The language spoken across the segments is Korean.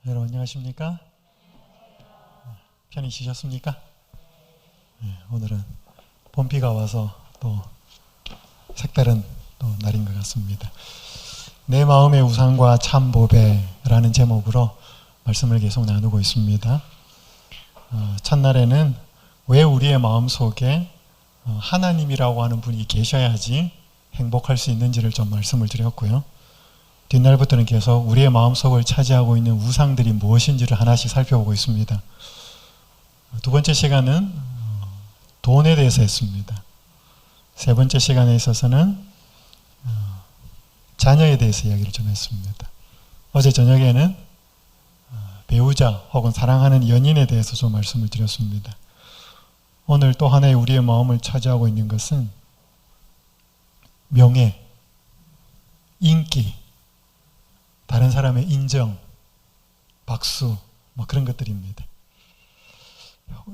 여러분 안녕하십니까? 편히 쉬셨습니까? 오늘은 봄비가 와서 또 색다른 또 날인 것 같습니다. 내 마음의 우상과 참보배라는 제목으로 말씀을 계속 나누고 있습니다. 첫날에는 왜 우리의 마음속에 하나님이라고 하는 분이 계셔야지 행복할 수 있는지를 좀 말씀을 드렸고요. 뒷날부터는 계속 우리의 마음속을 차지하고 있는 우상들이 무엇인지를 하나씩 살펴보고 있습니다. 두 번째 시간은 돈에 대해서 했습니다. 세 번째 시간에 있어서는 자녀에 대해서 이야기를 좀 했습니다. 어제 저녁에는 배우자 혹은 사랑하는 연인에 대해서 좀 말씀을 드렸습니다. 오늘 또 하나의 우리의 마음을 차지하고 있는 것은 명예, 인기, 다른 사람의 인정, 박수, 뭐 그런 것들입니다.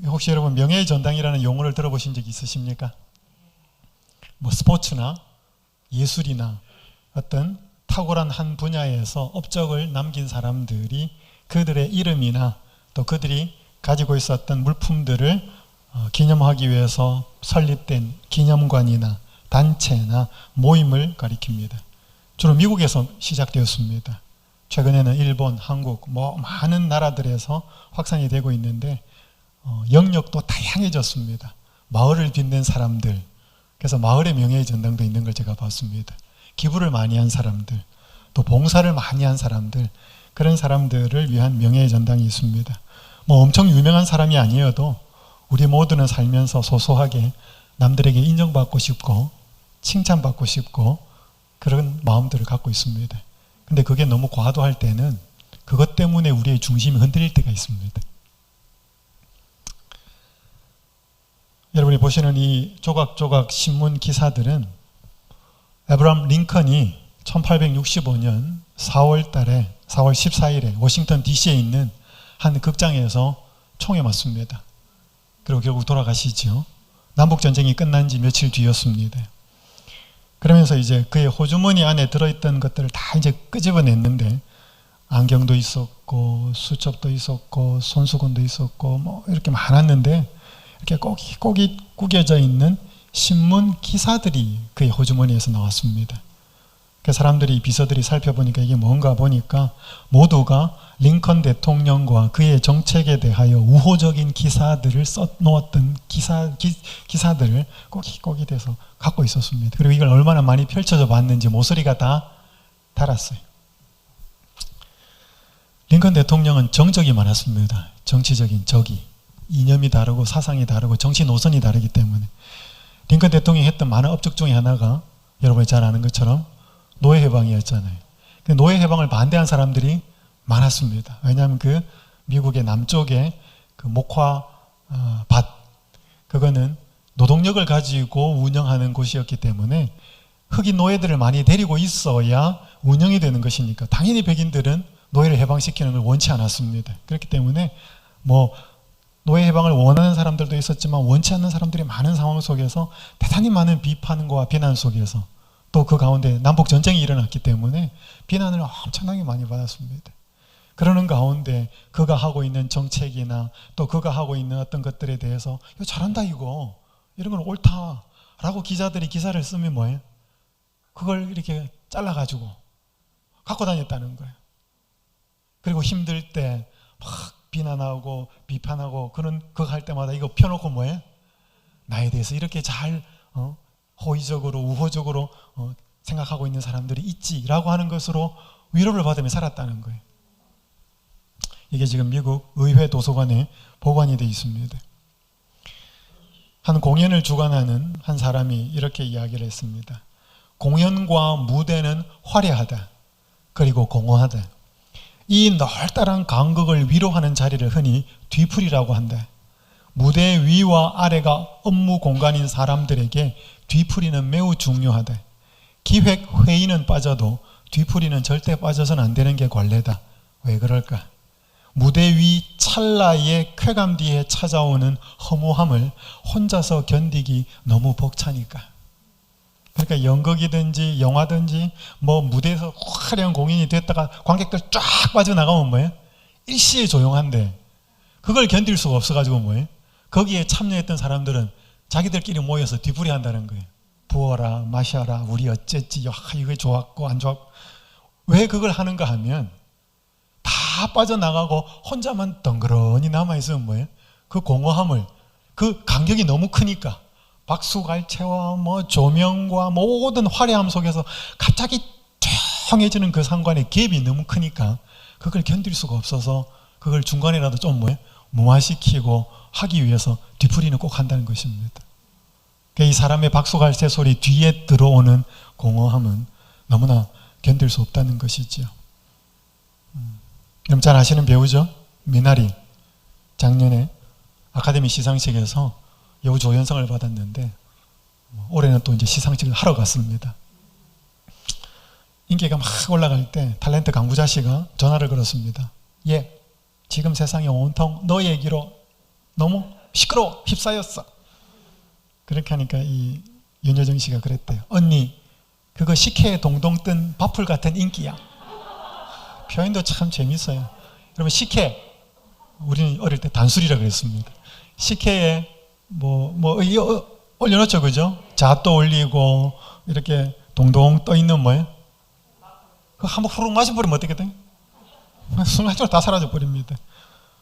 혹시 여러분 명예의 전당이라는 용어를 들어보신 적 있으십니까? 뭐 스포츠나 예술이나 어떤 탁월한 한 분야에서 업적을 남긴 사람들이 그들의 이름이나 또 그들이 가지고 있었던 물품들을 기념하기 위해서 설립된 기념관이나 단체나 모임을 가리킵니다. 주로 미국에서 시작되었습니다. 최근에는 일본, 한국, 많은 나라들에서 확산이 되고 있는데 영역도 다양해졌습니다. 마을을 빛낸 사람들, 그래서 마을의 명예의 전당도 있는 걸 제가 봤습니다. 기부를 많이 한 사람들, 또 봉사를 많이 한 사람들, 그런 사람들을 위한 명예의 전당이 있습니다. 엄청 유명한 사람이 아니어도 우리 모두는 살면서 소소하게 남들에게 인정받고 싶고 칭찬받고 싶고 그런 마음들을 갖고 있습니다. 근데 그게 너무 과도할 때는 그것 때문에 우리의 중심이 흔들릴 때가 있습니다. 여러분이 보시는 이 조각조각 신문 기사들은 에브라함 링컨이 1865년 4월 14일에 워싱턴 DC에 있는 한 극장에서 총에 맞습니다. 그리고 결국 돌아가시죠. 남북전쟁이 끝난 지 며칠 뒤였습니다. 그러면서 이제 그의 호주머니 안에 들어있던 것들을 다 이제 끄집어냈는데 안경도 있었고 수첩도 있었고 손수건도 있었고 이렇게 많았는데 이렇게 꼭이 구겨져 있는 신문 기사들이 그의 호주머니에서 나왔습니다. 그 사람들이 비서들이 살펴보니까 이게 뭔가 보니까 모두가 링컨 대통령과 그의 정책에 대하여 우호적인 기사들을 써놓았던 기사들을 꼭이 돼서 갖고 있었습니다. 그리고 이걸 얼마나 많이 펼쳐져 봤는지 모서리가 다 달았어요. 링컨 대통령은 정적이 많았습니다. 정치적인 적이. 이념이 다르고 사상이 다르고 정치 노선이 다르기 때문에 링컨 대통령이 했던 많은 업적 중에 하나가 여러분이 잘 아는 것처럼 노예 해방이었잖아요. 노예 해방을 반대한 사람들이 많았습니다. 왜냐하면 그 미국의 남쪽에 그 목화 밭, 그거는 노동력을 가지고 운영하는 곳이었기 때문에 흑인 노예들을 많이 데리고 있어야 운영이 되는 것이니까 당연히 백인들은 노예를 해방시키는 걸 원치 않았습니다. 그렇기 때문에 노예 해방을 원하는 사람들도 있었지만 원치 않는 사람들이 많은 상황 속에서 대단히 많은 비판과 비난 속에서 또 그 가운데 남북전쟁이 일어났기 때문에 비난을 엄청나게 많이 받았습니다. 그러는 가운데 그가 하고 있는 정책이나 또 그가 하고 있는 어떤 것들에 대해서 이거 잘한다 이런 건 옳다라고 기자들이 기사를 쓰면 뭐예요? 그걸 이렇게 잘라가지고 갖고 다녔다는 거예요. 그리고 힘들 때 막 비난하고 비판하고 그거 할 때마다 이거 펴놓고 뭐예요? 나에 대해서 이렇게 잘 호의적으로 우호적으로 생각하고 있는 사람들이 있지라고 하는 것으로 위로를 받으며 살았다는 거예요. 이게 지금 미국 의회 도서관에 보관이 되어 있습니다. 한 공연을 주관하는 한 사람이 이렇게 이야기를 했습니다. 공연과 무대는 화려하다. 그리고 공허하다. 이 널따란 간극을 위로하는 자리를 흔히 뒤풀이라고 한다. 무대 위와 아래가 업무 공간인 사람들에게 뒤풀이는 매우 중요하다. 기획 회의는 빠져도 뒤풀이는 절대 빠져서는 안 되는 게 관례다. 왜 그럴까? 무대 위 찰나의 쾌감 뒤에 찾아오는 허무함을 혼자서 견디기 너무 벅차니까. 그러니까 연극이든지 영화든지 무대에서 화려한 공연이 됐다가 관객들 쫙 빠져나가면 뭐예요? 일시에 조용한데 그걸 견딜 수가 없어가지고 뭐예요? 거기에 참여했던 사람들은 자기들끼리 모여서 뒤풀이 한다는 거예요. 부어라, 마셔라, 우리 어쨌지, 이거 좋았고 안 좋았고. 왜 그걸 하는가 하면 다 빠져나가고 혼자만 덩그러니 남아있으면 뭐예요? 그 공허함을, 그 간격이 너무 크니까 박수갈채와 뭐 조명과 모든 화려함 속에서 갑자기 조용해지는 그 상관의 갭이 너무 크니까 그걸 견딜 수가 없어서 그걸 중간에라도 좀 뭐예요? 무마시키고 하기 위해서 뒤풀이는 꼭 한다는 것입니다. 이 사람의 박수갈채 소리 뒤에 들어오는 공허함은 너무나 견딜 수 없다는 것이죠. 여러분 잘 아시는 배우죠? 미나리. 작년에 아카데미 시상식에서 여우조연상을 받았는데 올해는 또 이제 시상식을 하러 갔습니다. 인기가 막 올라갈 때 탤런트 강부자 씨가 전화를 걸었습니다. 예, 지금 세상이 온통 너 얘기로 너무 시끄러워 휩싸였어. 그렇게 하니까 이 윤여정 씨가 그랬대요. 언니, 그거 식혜에 동동 뜬 밥풀 같은 인기야. 표현도 참 재밌어요. 여러분 식혜, 우리는 어릴 때 단술이라고 그랬습니다. 식혜에 올려놓죠, 그죠? 잣도 올리고 이렇게 동동 떠 있는 뭐예요? 그거 한번 후룩 마셔버리면 어떻게 돼요? 순간적으로 다 사라져 버립니다.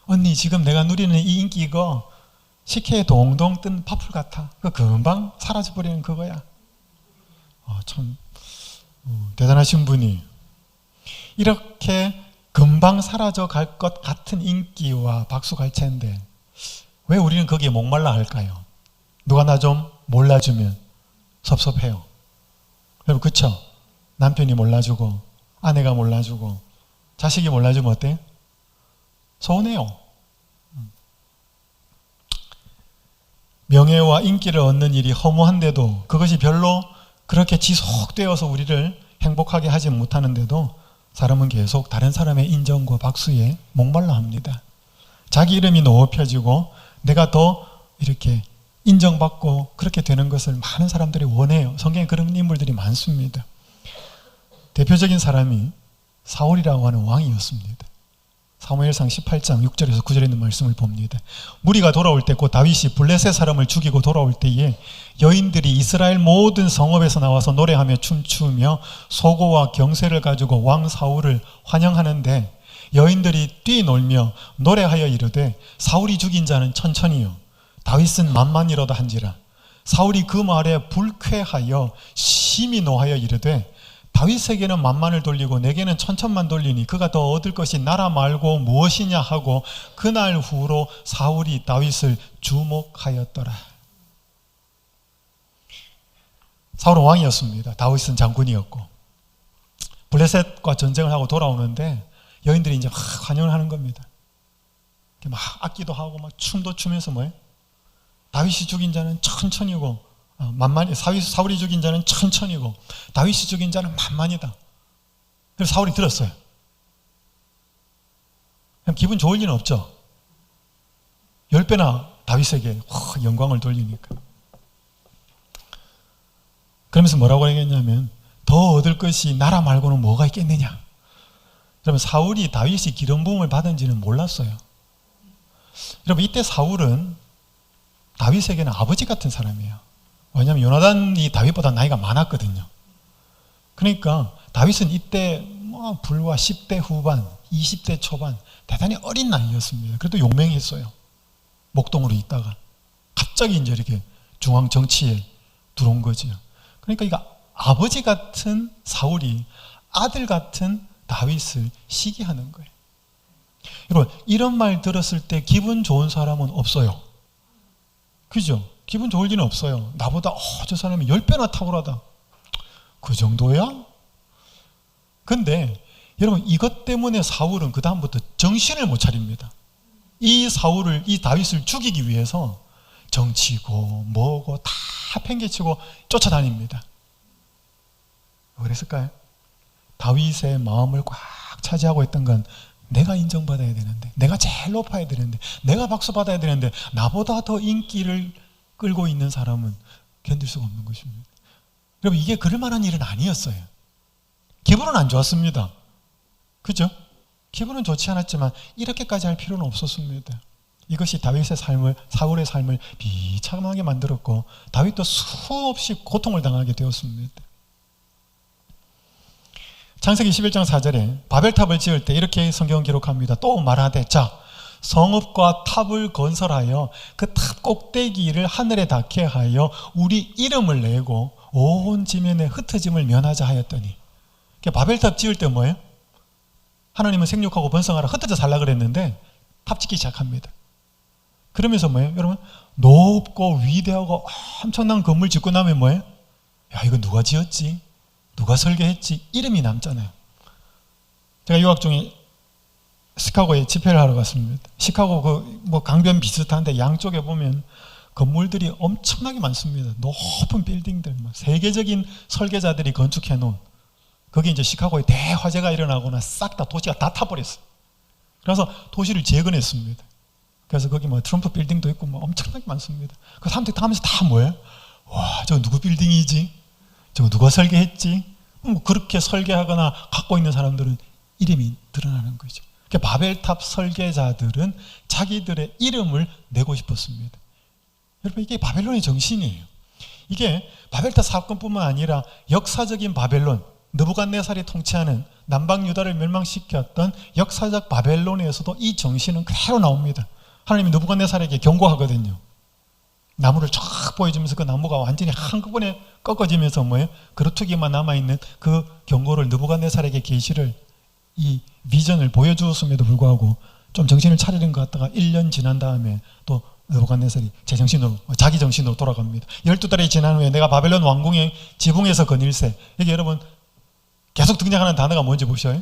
언니, 지금 내가 누리는 이 인기 이거 식혜에 동동 뜬 밥풀 같아. 그 금방 사라져 버리는 그거야. 참 대단하신 분이 이렇게 금방 사라져 갈 것 같은 인기와 박수갈채인데 왜 우리는 거기에 목말라 할까요? 누가 나 좀 몰라주면 섭섭해요. 여러분 그쵸? 남편이 몰라주고 아내가 몰라주고 자식이 몰라주면 어때요? 서운해요. 명예와 인기를 얻는 일이 허무한데도 그것이 별로 그렇게 지속되어서 우리를 행복하게 하지 못하는데도 사람은 계속 다른 사람의 인정과 박수에 목말라 합니다. 자기 이름이 높여지고 내가 더 이렇게 인정받고 그렇게 되는 것을 많은 사람들이 원해요. 성경에 그런 인물들이 많습니다. 대표적인 사람이 사울이라고 하는 왕이었습니다. 사무엘상 18장 6절에서 9절에 있는 말씀을 봅니다. 무리가 돌아올 때 곧 다윗이 블레셋 사람을 죽이고 돌아올 때에 여인들이 이스라엘 모든 성읍에서 나와서 노래하며 춤추며 소고와 경쇠를 가지고 왕 사울을 환영하는데 여인들이 뛰놀며 노래하여 이르되 사울이 죽인 자는 천천히요 다윗은 만만이로다 한지라. 사울이 그 말에 불쾌하여 심히 노하여 이르되 다윗에게는 만만을 돌리고 내게는 천천만 돌리니 그가 더 얻을 것이 나라 말고 무엇이냐 하고 그날 후로 사울이 다윗을 주목하였더라. 사울은 왕이었습니다. 다윗은 장군이었고 블레셋과 전쟁을 하고 돌아오는데 여인들이 이제 막 환영을 하는 겁니다. 막 악기도 하고 막 춤도 추면서 뭐예요? 다윗이 죽인 자는 천천히고 만만히, 사울이 죽인 자는 천천히고 다윗이 죽인 자는 만만이다. 그래서 사울이 들었어요. 그럼 기분 좋을 리는 없죠. 10배나 다윗에게 영광을 돌리니까. 그러면서 뭐라고 얘기했냐면 더 얻을 것이 나라 말고는 뭐가 있겠느냐. 그러면 사울이 다윗이 기름 부음을 받은지는 몰랐어요. 여러분 이때 사울은 다윗에게는 아버지 같은 사람이에요. 왜냐하면 요나단이 다윗보다 나이가 많았거든요. 그러니까 다윗은 이때 불과 10대 후반, 20대 초반 대단히 어린 나이였습니다. 그래도 용맹했어요. 목동으로 있다가 갑자기 이제 이렇게 중앙 정치에 들어온 거죠. 그러니까 이거 아버지 같은 사울이 아들 같은 다윗을 시기하는 거예요. 여러분 이런 말 들었을 때 기분 좋은 사람은 없어요. 그죠? 기분 좋을 리는 없어요. 나보다 저 사람이 10배나 탁월하다. 그 정도야? 근데 여러분 이것 때문에 사울은 그 다음부터 정신을 못 차립니다. 이 다윗을 죽이기 위해서 정치고 뭐고 다 팽개치고 쫓아다닙니다. 왜 그랬을까요? 다윗의 마음을 꽉 차지하고 있던 건 내가 인정받아야 되는데, 내가 제일 높아야 되는데, 내가 박수 받아야 되는데 나보다 더 인기를 끌고 있는 사람은 견딜 수가 없는 것입니다. 여러분 이게 그럴 만한 일은 아니었어요. 기분은 안 좋았습니다. 그죠? 기분은 좋지 않았지만 이렇게까지 할 필요는 없었습니다. 이것이 다윗의 삶을, 사울의 삶을 비참하게 만들었고 다윗도 수없이 고통을 당하게 되었습니다. 창세기 11장 4절에 바벨탑을 지을 때 이렇게 성경은 기록합니다. 또 말하되 자 성읍과 탑을 건설하여 그 탑 꼭대기를 하늘에 닿게 하여 우리 이름을 내고 온 지면에 흩어짐을 면하자 하였더니, 바벨탑 지을 때 뭐예요? 하나님은 생육하고 번성하라 흩어져 살라 그랬는데 탑 짓기 시작합니다. 그러면서 뭐예요? 여러분, 높고 위대하고 엄청난 건물 짓고 나면 뭐예요? 야, 이거 누가 지었지? 누가 설계했지? 이름이 남잖아요. 제가 유학 중에 시카고에 집회를 하러 갔습니다. 시카고 강변 비슷한데 양쪽에 보면 건물들이 엄청나게 많습니다. 높은 빌딩들, 세계적인 설계자들이 건축해 놓은, 거기 이제 시카고에 대화재가 일어나거나 싹 다 도시가 다 타버렸어요. 그래서 도시를 재건했습니다. 그래서 거기 트럼프 빌딩도 있고 엄청나게 많습니다. 그 사람들이 하면서 다 뭐예요? 와, 저거 누구 빌딩이지? 저거 누가 설계했지? 그렇게 설계하거나 갖고 있는 사람들은 이름이 드러나는 거죠. 그러니까 바벨탑 설계자들은 자기들의 이름을 내고 싶었습니다. 여러분, 이게 바벨론의 정신이에요. 이게 바벨탑 사건뿐만 아니라 역사적인 바벨론, 느부갓네살이 통치하는 남방 유다를 멸망시켰던 역사적 바벨론에서도 이 정신은 그대로 나옵니다. 하나님이 느부갓네살에게 경고하거든요. 나무를 쫙 보여주면서 그 나무가 완전히 한꺼번에 꺾어지면서 뭐예요? 그루터기만 남아있는 그 경고를, 느부갓네살에게 계시를, 이 비전을 보여주었음에도 불구하고 좀 정신을 차리는 것 같다가 1년 지난 다음에 또 느부갓네살이 제정신으로, 자기 정신으로 돌아갑니다. 12달이 지난 후에 내가 바벨론 왕궁의 지붕에서 거닐세. 여기 여러분 계속 등장하는 단어가 뭔지 보셔요.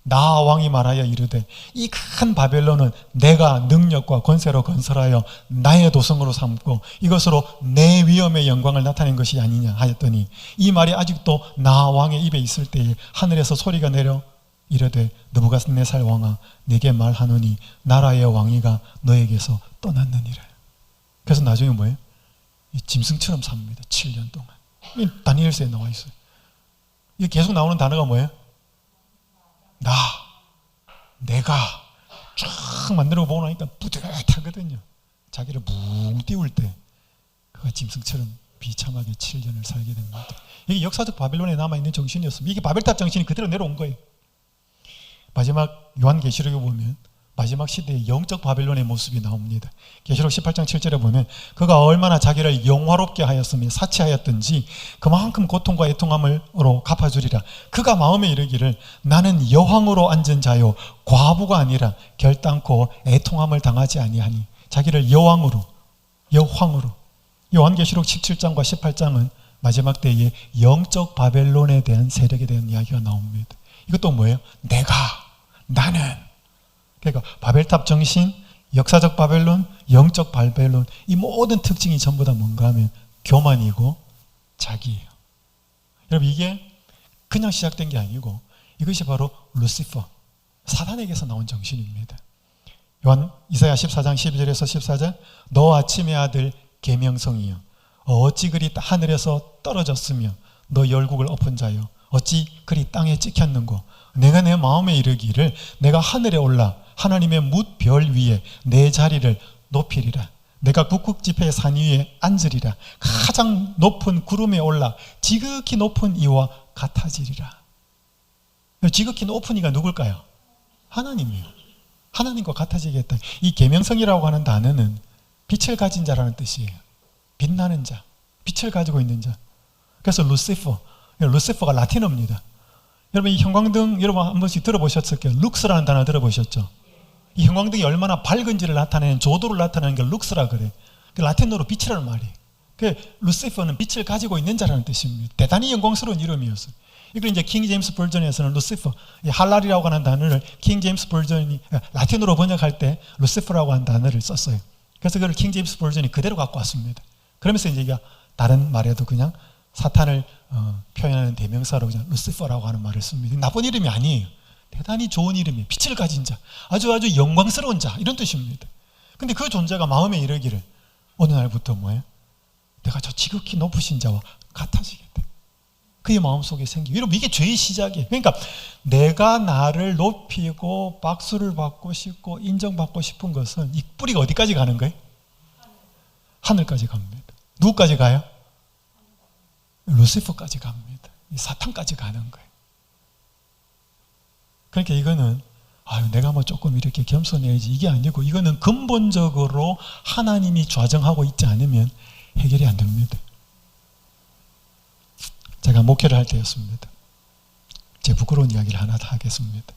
나 왕이 말하여 이르되 이 큰 바벨론은 내가 능력과 권세로 건설하여 나의 도성으로 삼고 이것으로 내 위엄의 영광을 나타낸 것이 아니냐 하였더니, 이 말이 아직도 나 왕의 입에 있을 때에 하늘에서 소리가 내려 이르되 느부갓네살 왕아 내게 말하노니 나라의 왕위가 너에게서 떠났느니라. 그래서 나중에 뭐예요? 짐승처럼 삽니다. 7년 동안. 다니엘서에 나와 있어요. 이게 계속 나오는 단어가 뭐예요? 내가 쫙 만들어 보고 나니까 뿌듯하거든요. 자기를 뭉 띄울 때 그가 짐승처럼 비참하게 7년을 살게 됩니다. 이게 역사적 바벨론에 남아있는 정신이었습니다. 이게 바벨탑 정신이 그대로 내려온 거예요. 마지막 요한계시록에 보면 마지막 시대의 영적 바벨론의 모습이 나옵니다. 계시록 18장 7절에 보면 그가 얼마나 자기를 영화롭게 하였으며 사치하였든지 그만큼 고통과 애통함으로 갚아주리라. 그가 마음에 이르기를 나는 여왕으로 앉은 자요 과부가 아니라 결단코 애통함을 당하지 아니하니, 자기를 여왕으로 요한계시록 17장과 18장은 마지막 때의 영적 바벨론에 대한 세력에 대한 이야기가 나옵니다. 이것도 뭐예요? 나는. 그러니까 바벨탑 정신, 역사적 바벨론, 영적 바벨론, 이 모든 특징이 전부 다 뭔가 하면 교만이고 자기예요. 여러분, 이게 그냥 시작된 게 아니고 이것이 바로 루시퍼, 사단에게서 나온 정신입니다. 이사야 14장 12절에서 14절, 너 아침의 아들 계명성이여 어찌 그리 하늘에서 떨어졌으며 너 열국을 엎은 자여 어찌 그리 땅에 찍혔는고, 내가 내 마음에 이르기를 내가 하늘에 올라 하나님의 뭇별 위에 내 자리를 높이리라. 내가 북극지폐의 산 위에 앉으리라. 가장 높은 구름에 올라 지극히 높은 이와 같아지리라. 지극히 높은 이가 누굴까요? 하나님이에요. 하나님과 같아지겠다. 이 계명성이라고 하는 단어는 빛을 가진 자라는 뜻이에요. 빛나는 자, 빛을 가지고 있는 자. 그래서 루시퍼가 라틴어입니다. 여러분, 이 형광등 여러분 한 번씩 들어보셨을 거예요. 룩스라는 단어 들어보셨죠? 이 형광등이 얼마나 밝은지를 나타내는, 조도를 나타내는 게 룩스라 그래. 그 라틴어로 빛이라는 말이에요. 그 루시퍼는 빛을 가지고 있는 자라는 뜻입니다. 대단히 영광스러운 이름이었어요. 이걸 이제 킹 제임스 버전에서는 루시퍼, 할랄이라고 하는 단어를 킹 제임스 버전이 라틴어로 번역할 때 루시퍼라고 하는 단어를 썼어요. 그래서 그걸 킹 제임스 버전이 그대로 갖고 왔습니다. 그러면서 이제 다른 말에도 그냥 사탄을 표현하는 대명사로 그냥 루시퍼라고 하는 말을 씁니다. 나쁜 이름이 아니에요. 대단히 좋은 이름이에요. 빛을 가진 자, 아주 영광스러운 자, 이런 뜻입니다. 근데 그 존재가 마음에 이르기를 어느 날부터 뭐예요? 내가 저 지극히 높으신 자와 같아지겠다. 그의 마음속에 생기고, 여러분 이게 죄의 시작이에요. 그러니까 내가 나를 높이고 박수를 받고 싶고 인정받고 싶은 것은 이 뿌리가 어디까지 가는 거예요? 하늘까지 갑니다. 누구까지 가요? 루시퍼까지 갑니다. 이 사탄까지 가는 거예요. 그러니까 이거는 내가 뭐 조금 이렇게 겸손해야지 이게 아니고, 이거는 근본적으로 하나님이 좌정하고 있지 않으면 해결이 안 됩니다. 제가 목회를 할 때였습니다. 제 부끄러운 이야기를 하나 다 하겠습니다.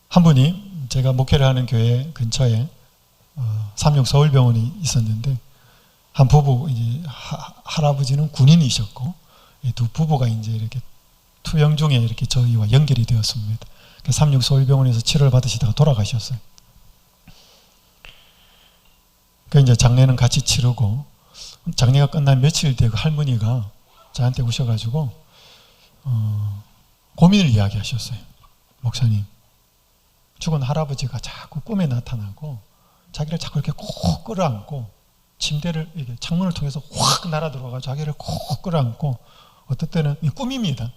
한 분이, 제가 목회를 하는 교회 근처에 삼육서울병원이 있었는데, 한 부부, 이제 할아버지는 군인이셨고, 두 부부가 이제 이렇게 투병 중에 이렇게 저희와 연결이 되었습니다. 삼육서울병원에서 치료를 받으시다가 돌아가셨어요. 그 이제 장례는 같이 치르고, 장례가 끝난 며칠 되고 할머니가 저한테 오셔가지고 고민을 이야기하셨어요. 목사님, 죽은 할아버지가 자꾸 꿈에 나타나고 자기를 자꾸 이렇게 콕 끌어안고, 침대를 이렇게 창문을 통해서 확 날아들어가지고 자기를 콕 끌어안고, 어떨 때는 이 꿈입니다.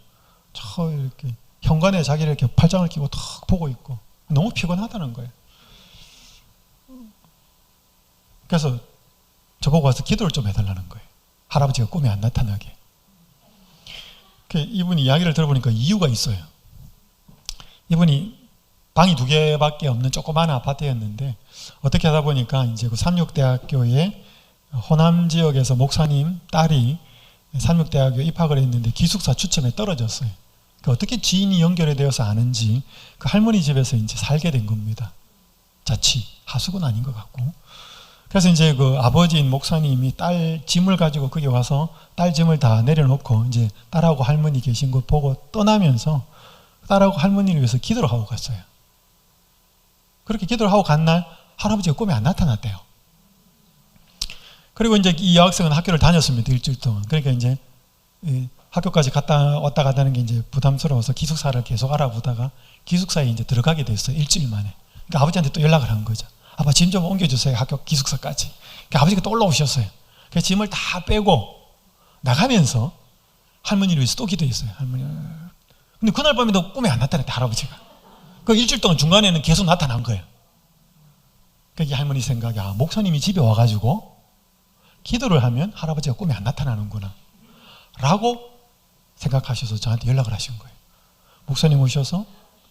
저 이렇게 현관에 자기를 이렇게 팔짱을 끼고 탁 보고 있고, 너무 피곤하다는 거예요. 그래서 저보고 와서 기도를 좀 해달라는 거예요. 할아버지가 꿈에 안 나타나게. 이분이 이야기를 들어보니까 이유가 있어요. 이분이 방이 2개밖에 없는 조그마한 아파트였는데, 어떻게 하다 보니까 이제 그 삼육대학교에 호남 지역에서 목사님 딸이 삼육대학교에 입학을 했는데 기숙사 추첨에 떨어졌어요. 어떻게 지인이 연결이 되어서 아는지 그 할머니 집에서 이제 살게 된 겁니다. 자취, 하숙은 아닌 것 같고. 그래서 이제 그 아버지인 목사님이 딸 짐을 가지고 거기 와서 딸 짐을 다 내려놓고 이제 딸하고 할머니 계신 거 보고 떠나면서 딸하고 할머니를 위해서 기도를 하고 갔어요. 그렇게 기도를 하고 간 날 할아버지가 꿈에 안 나타났대요. 그리고 이제 이 여학생은 학교를 다녔습니다. 일주일 동안. 그러니까 이제 학교까지 왔다 갔다 하는 게 이제 부담스러워서 기숙사를 계속 알아보다가 기숙사에 이제 들어가게 됐어요. 일주일 만에. 그러니까 아버지한테 또 연락을 한 거죠. 아빠 짐 좀 옮겨주세요. 학교 기숙사까지. 그러니까 아버지가 또 올라오셨어요. 그래서 짐을 다 빼고 나가면서 할머니를 위해서 또 기도했어요. 할머니. 근데 그날 밤에도 꿈에 안 나타났대, 할아버지가. 그 일주일 동안 중간에는 계속 나타난 거예요. 그러니까 할머니 생각에, 목사님이 집에 와가지고 기도를 하면 할아버지가 꿈에 안 나타나는구나 라고 생각하셔서 저한테 연락을 하신 거예요. 목사님 오셔서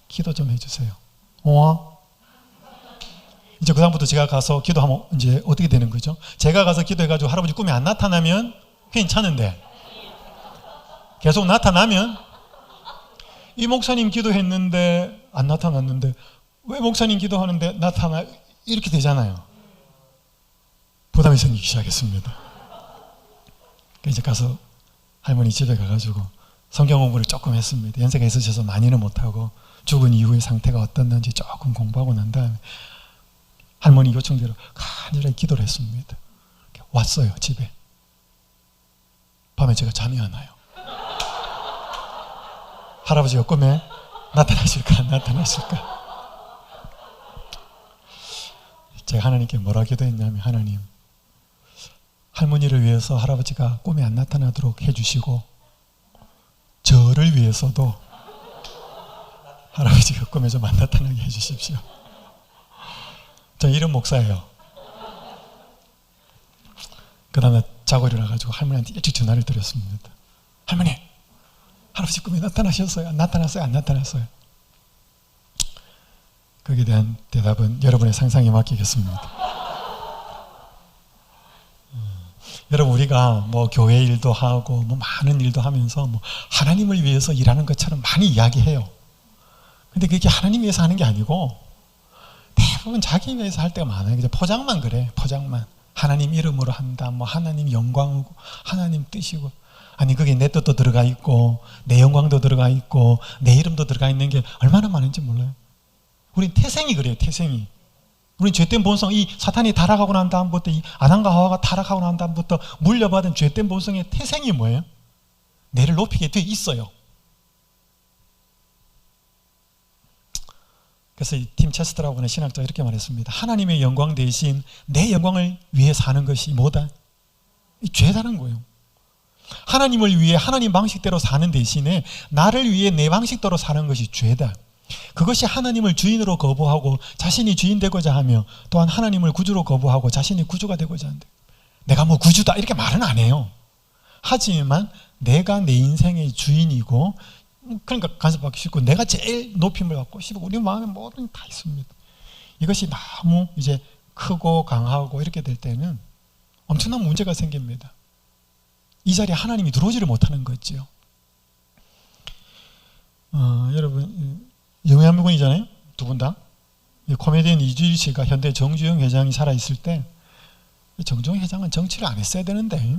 기도 좀 해주세요. 이제 그 다음부터 제가 가서 기도하면 이제 어떻게 되는 거죠? 제가 가서 기도해가지고 할아버지 꿈에 안 나타나면 괜찮은데, 계속 나타나면 이 목사님 기도했는데 안 나타났는데 왜 목사님 기도하는데 나타나, 이렇게 되잖아요. 부담이 생기기 시작했습니다. 이제 가서 할머니 집에 가가지고 성경 공부를 조금 했습니다. 연세가 있으셔서 많이는 못하고 죽은 이후의 상태가 어떻는지 조금 공부하고 난 다음에 할머니 요청대로 간절하게 기도를 했습니다. 왔어요, 집에. 밤에 제가 잠이 안 와요. 할아버지가 꿈에 나타나실까 안 나타나실까. 제가 하나님께 뭐라 기도했냐면, 하나님, 할머니를 위해서 할아버지가 꿈에 안 나타나도록 해주시고, 저를 위해서도 할아버지가 꿈에 좀 안 나타나게 해주십시오. 저 이런 목사예요. 그 다음에 자고 일어나가지고 할머니한테 일찍 전화를 드렸습니다. 할머니, 할아버지 꿈에 나타나셨어요? 안 나타났어요? 안 나타났어요? 거기에 대한 대답은 여러분의 상상에 맡기겠습니다. 여러분, 우리가 뭐 교회 일도 하고 뭐 많은 일도 하면서 뭐 하나님을 위해서 일하는 것처럼 많이 이야기해요. 근데 그게 하나님 위해서 하는 게 아니고 대부분 자기 위해서 할 때가 많아요. 그냥 포장만 그래, 포장만. 하나님 이름으로 한다, 뭐 하나님 영광이고 하나님 뜻이고. 아니, 그게 내 뜻도 들어가 있고 내 영광도 들어가 있고 내 이름도 들어가 있는 게 얼마나 많은지 몰라요. 우린 태생이 그래요, 태생이. 우린 죄된 본성, 이 사탄이 타락하고 난 다음부터, 이 아담과 하와가 타락하고 난 다음부터 물려받은 죄된 본성의 태생이 뭐예요? 내를 높이게 돼 있어요. 그래서 이 팀 체스터라고 하는 신학자가 이렇게 말했습니다. 하나님의 영광 대신 내 영광을 위해 사는 것이 뭐다? 이 죄다는 거예요. 하나님을 위해 하나님 방식대로 사는 대신에 나를 위해 내 방식대로 사는 것이 죄다. 그것이 하나님을 주인으로 거부하고 자신이 주인 되고자 하며, 또한 하나님을 구주로 거부하고 자신이 구주가 되고자 한다. 내가 뭐 구주다 이렇게 말은 안 해요. 하지만 내가 내 인생의 주인이고, 그러니까 간섭받기 쉽고 내가 제일 높임을 받고 싶고 우리 마음에 뭐든 다 있습니다. 이것이 너무 이제 크고 강하고 이렇게 될 때는 엄청난 문제가 생깁니다. 이 자리에 하나님이 들어오지를 못하는 거죠. 여러분 영예한미군이잖아요. 두 분 다. 코미디언 이주일 씨가 현대 정주영 회장이 살아있을 때, 정주영 회장은 정치를 안 했어야 되는데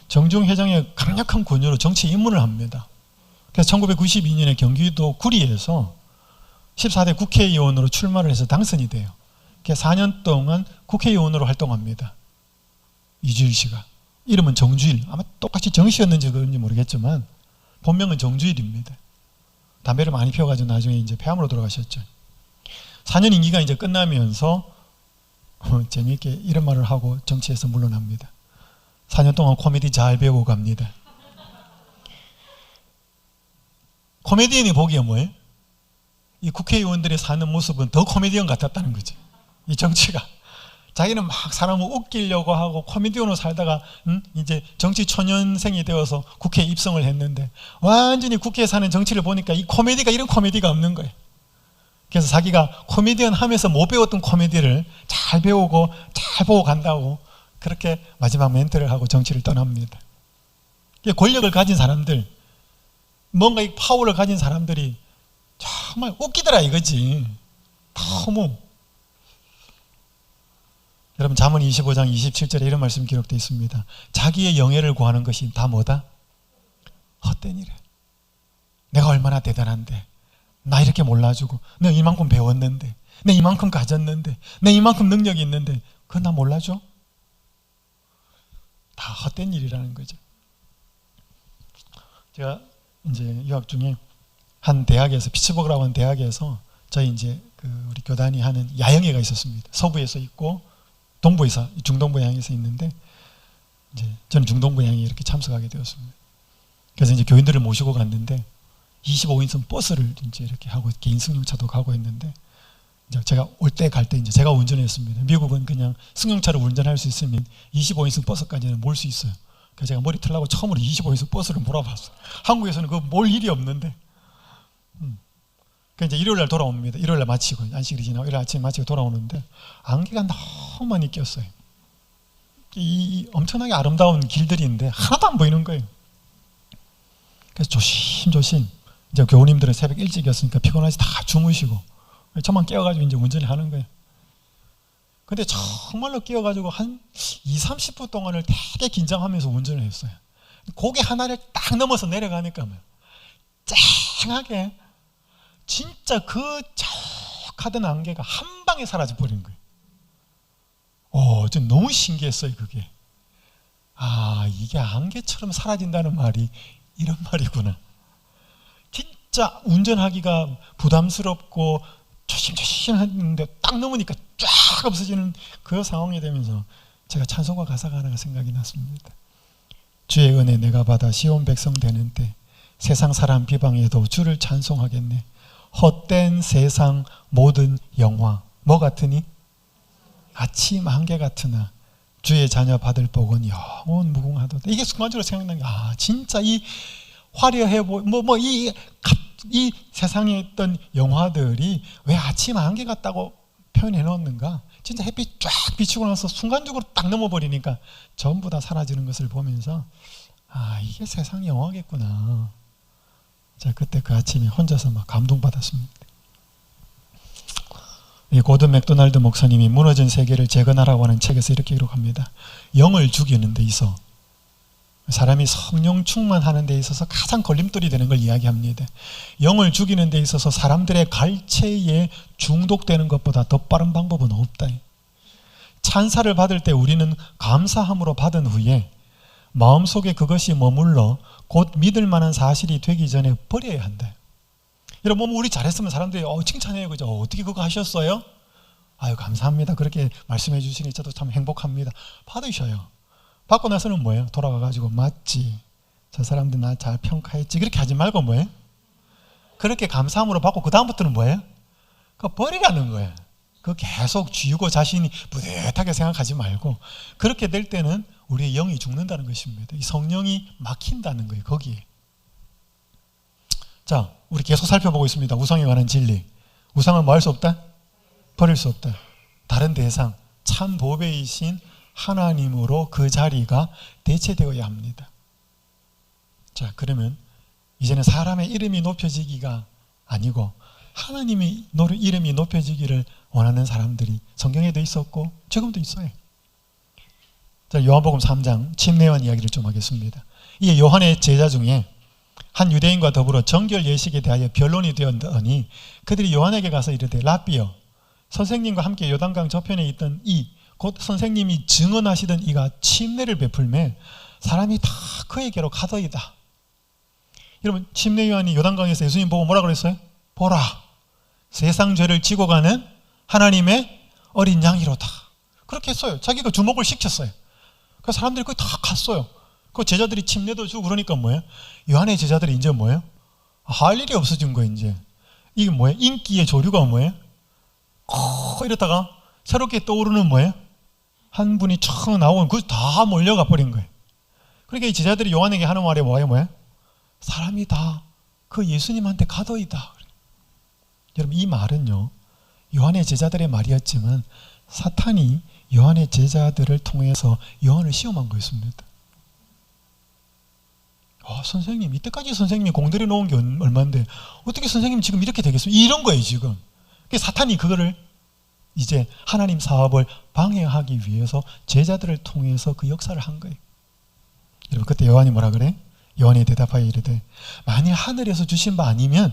정주영 회장의 강력한 권유로 정치에 입문을 합니다. 그래서 1992년에 경기도 구리에서 14대 국회의원으로 출마를 해서 당선이 돼요. 그래서 4년 동안 국회의원으로 활동합니다. 이주일 씨가. 이름은 정주일. 아마 똑같이 정씨였는지 그런지 모르겠지만 본명은 정주일입니다. 담배를 많이 피워가지고 나중에 이제 폐암으로 돌아가셨죠. 4년 임기가 이제 끝나면서 재미있게 이런 말을 하고 정치에서 물러납니다. 4년 동안 코미디 잘 배우고 갑니다. 코미디언이 보기에 뭐예요? 이 국회의원들이 사는 모습은 더 코미디언 같았다는 거죠. 이 정치가. 자기는 막 사람을 웃기려고 하고 코미디언으로 살다가 이제 정치 초년생이 되어서 국회에 입성을 했는데 완전히 국회에 사는 정치를 보니까 이 코미디가 이런 코미디가 없는 거예요. 그래서 자기가 코미디언 하면서 못 배웠던 코미디를 잘 배우고 잘 보고 간다고 그렇게 마지막 멘트를 하고 정치를 떠납니다. 권력을 가진 사람들, 뭔가 이 파워를 가진 사람들이 정말 웃기더라 이거지. 너무. 여러분 잠언 25장 27절에 이런 말씀 기록되어 있습니다. 자기의 영예를 구하는 것이 다 뭐다? 헛된 일이래. 내가 얼마나 대단한데, 나 이렇게 몰라주고, 내가 이만큼 배웠는데, 내가 이만큼 가졌는데, 내가 이만큼 능력이 있는데 그건 나 몰라줘? 다 헛된 일이라는 거죠. 제가 이제 유학 중에 한 대학에서, 피츠버그라고 하는 대학에서 저희 이제 우리 교단이 하는 야영회가 있었습니다. 서부에서 있고 동부에서, 중동부 양에서 있는데 이제 저는 중동부 양에 이렇게 참석하게 되었습니다. 그래서 이제 교인들을 모시고 갔는데 25인승 버스를 이제 이렇게 하고 개인 승용차도 가고 했는데, 이제 제가 올 때 갈 때 이제 제가 운전했습니다. 미국은 그냥 승용차를 운전할 수 있으면 25인승 버스까지는 몰 수 있어요. 그래서 제가 머리 틀라고 처음으로 25인승 버스를 몰아봤어요. 한국에서는 그거 몰 일이 없는데. 그 이제 일요일 날 돌아옵니다. 일요일 날 마치고 안식일이 지나고 일요일 아침에 마치고 돌아오는데 안개가 너무 많이 꼈어요. 이 엄청나게 아름다운 길들인데 하나도 안 보이는 거예요. 그래서 조심조심, 이제 교우님들은 새벽 일찍이었으니까 피곤해서 다 주무시고 저만 깨워가지고 이제 운전을 하는 거예요. 근데 정말로 깨워가지고 한 20-30분 동안을 되게 긴장하면서 운전을 했어요. 고개 하나를 딱 넘어서 내려가니까 쨍하게 진짜 그 자욱하던 안개가 한 방에 사라져 버린 거예요. 좀 너무 신기했어요, 그게. 아, 이게 안개처럼 사라진다는 말이 이런 말이구나. 진짜 운전하기가 부담스럽고 조심조심 했는데 딱 넘으니까 쫙 없어지는 그 상황이 되면서 제가 찬송가 가사가 하나가 생각이 났습니다. 주의 은혜 내가 받아 시온 백성 되는 때 세상 사람 비방에도 주를 찬송하겠네. 헛된 세상 모든 영화 뭐 같으니? 아침 안개 같으나 주의 자녀 받을 복은 영원 무궁하도다. 이게 순간적으로 생각나는 게, 아 진짜 이 화려해 이 세상에 있던 영화들이 왜 아침 안개 같다고 표현해 놓았는가? 진짜 햇빛 쫙 비추고 나서 순간적으로 딱 넘어버리니까 전부 다 사라지는 것을 보면서, 아 이게 세상 영화겠구나. 자, 그때 그 아침에 혼자서 막 감동받았습니다. 이 고든 맥도날드 목사님이 무너진 세계를 재건하라고 하는 책에서 이렇게 기록합니다. 영을 죽이는 데 있어, 사람이 성령 충만하는 데 있어서 가장 걸림돌이 되는 걸 이야기합니다. 영을 죽이는 데 있어서 사람들의 갈채에 중독되는 것보다 더 빠른 방법은 없다. 찬사를 받을 때 우리는 감사함으로 받은 후에 마음속에 그것이 머물러 곧 믿을 만한 사실이 되기 전에 버려야 한다. 여러분, 우리 잘했으면 사람들이 칭찬해요. 그죠? 어떻게 그거 하셨어요? 아유 감사합니다. 그렇게 말씀해 주시니 저도 참 행복합니다. 받으셔요. 받고 나서는 뭐예요? 돌아가가지고 맞지, 저 사람들 나 잘 평가했지. 그렇게 하지 말고 뭐예요? 그렇게 감사함으로 받고 그 다음부터는 뭐예요? 그거 버리라는 거예요. 그 계속 쥐고 자신이 뿌듯하게 생각하지 말고 그렇게 될 때는 우리의 영이 죽는다는 것입니다. 이 성령이 막힌다는 거예요. 거기에. 자, 우리 계속 살펴보고 있습니다. 우상에 관한 진리. 우상은 뭐 할 수 없다? 버릴 수 없다. 다른 대상, 참 보배이신 하나님으로 그 자리가 대체되어야 합니다. 자, 그러면 이제는 사람의 이름이 높여지기가 아니고 하나님의 이름이 높여지기를 원하는 사람들이 성경에도 있었고 지금도 있어요. 자, 요한복음 3장 침례요한 이야기를 좀 하겠습니다. 이게 요한의 제자 중에 한 유대인과 더불어 정결 예식에 대하여 변론이 되었더니 그들이 요한에게 가서 이르되 라삐여 선생님과 함께 요단강 저편에 있던 곧 선생님이 증언하시던 이가 침례를 베풀매 사람이 다 그에게로 가더이다. 여러분, 침례 요한이 요단강에서 예수님 보고 뭐라 그랬어요? 보라, 세상 죄를 지고 가는 하나님의 어린 양이로다. 그렇게 했어요. 자기가 주목을 시켰어요. 그 사람들이 거기 다 갔어요. 그 제자들이 침례도 주고 그러니까 뭐예요? 요한의 제자들이 이제 뭐예요? 할 일이 없어진 거예요. 이제 이게 뭐예요? 인기의 조류가 뭐예요? 이러다가 새롭게 떠오르는 뭐예요? 한 분이 촥 나오면 그 다 몰려가 버린 거예요. 그러니까 이 제자들이 요한에게 하는 말이 뭐예요? 사람이 다 그 예수님한테 가더이다. 여러분, 이 말은요 요한의 제자들의 말이었지만 사탄이 요한의 제자들을 통해서 요한을 시험한 거였습니다. 선생님, 이때까지 선생님이 공들여 놓은 게 얼마인데 어떻게 선생님 지금 이렇게 되겠어요? 이런 거예요 지금. 사탄이 그거를 이제 하나님 사업을 방해하기 위해서 제자들을 통해서 그 역사를 한 거예요. 여러분, 그때 요한이 뭐라 그래? 요한이 대답하여 이르되 만일 하늘에서 주신 바 아니면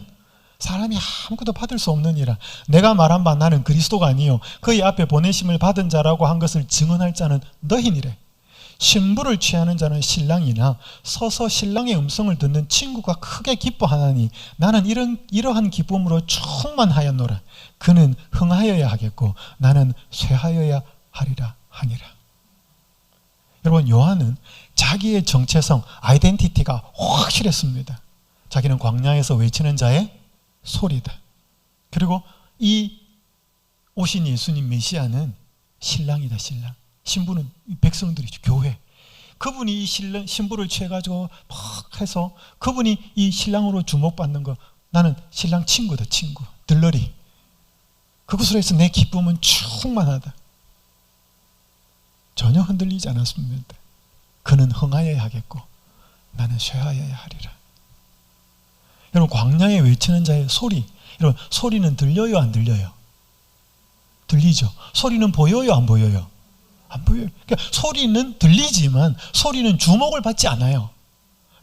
사람이 아무것도 받을 수 없느니라. 내가 말한 바 나는 그리스도가 아니요 그의 앞에 보내심을 받은 자라고 한 것을 증언할 자는 너희니래. 신부를 취하는 자는 신랑이나 서서 신랑의 음성을 듣는 친구가 크게 기뻐하나니 나는 이러한 기쁨으로 충만하였노라. 그는 흥하여야 하겠고 나는 쇠하여야 하리라 하니라. 여러분, 요한은 자기의 정체성, 아이덴티티가 확실했습니다. 자기는 광야에서 외치는 자의 소리다. 그리고 이 오신 예수님 메시아는 신랑이다. 신랑. 신부는 백성들이죠. 교회. 그분이 이 신부를 취해가지고 막 해서 그분이 이 신랑으로 주목받는 거, 나는 신랑 친구다. 친구. 들러리. 그것으로 해서 내 기쁨은 충만하다. 전혀 흔들리지 않았습니다. 그는 흥하여야 하겠고 나는 쇠하여야 하리라. 여러분, 광야에 외치는 자의 소리, 여러분, 소리는 들려요, 안 들려요? 들리죠. 소리는 보여요, 안 보여요? 안 보여요. 그러니까 소리는 들리지만 소리는 주목을 받지 않아요.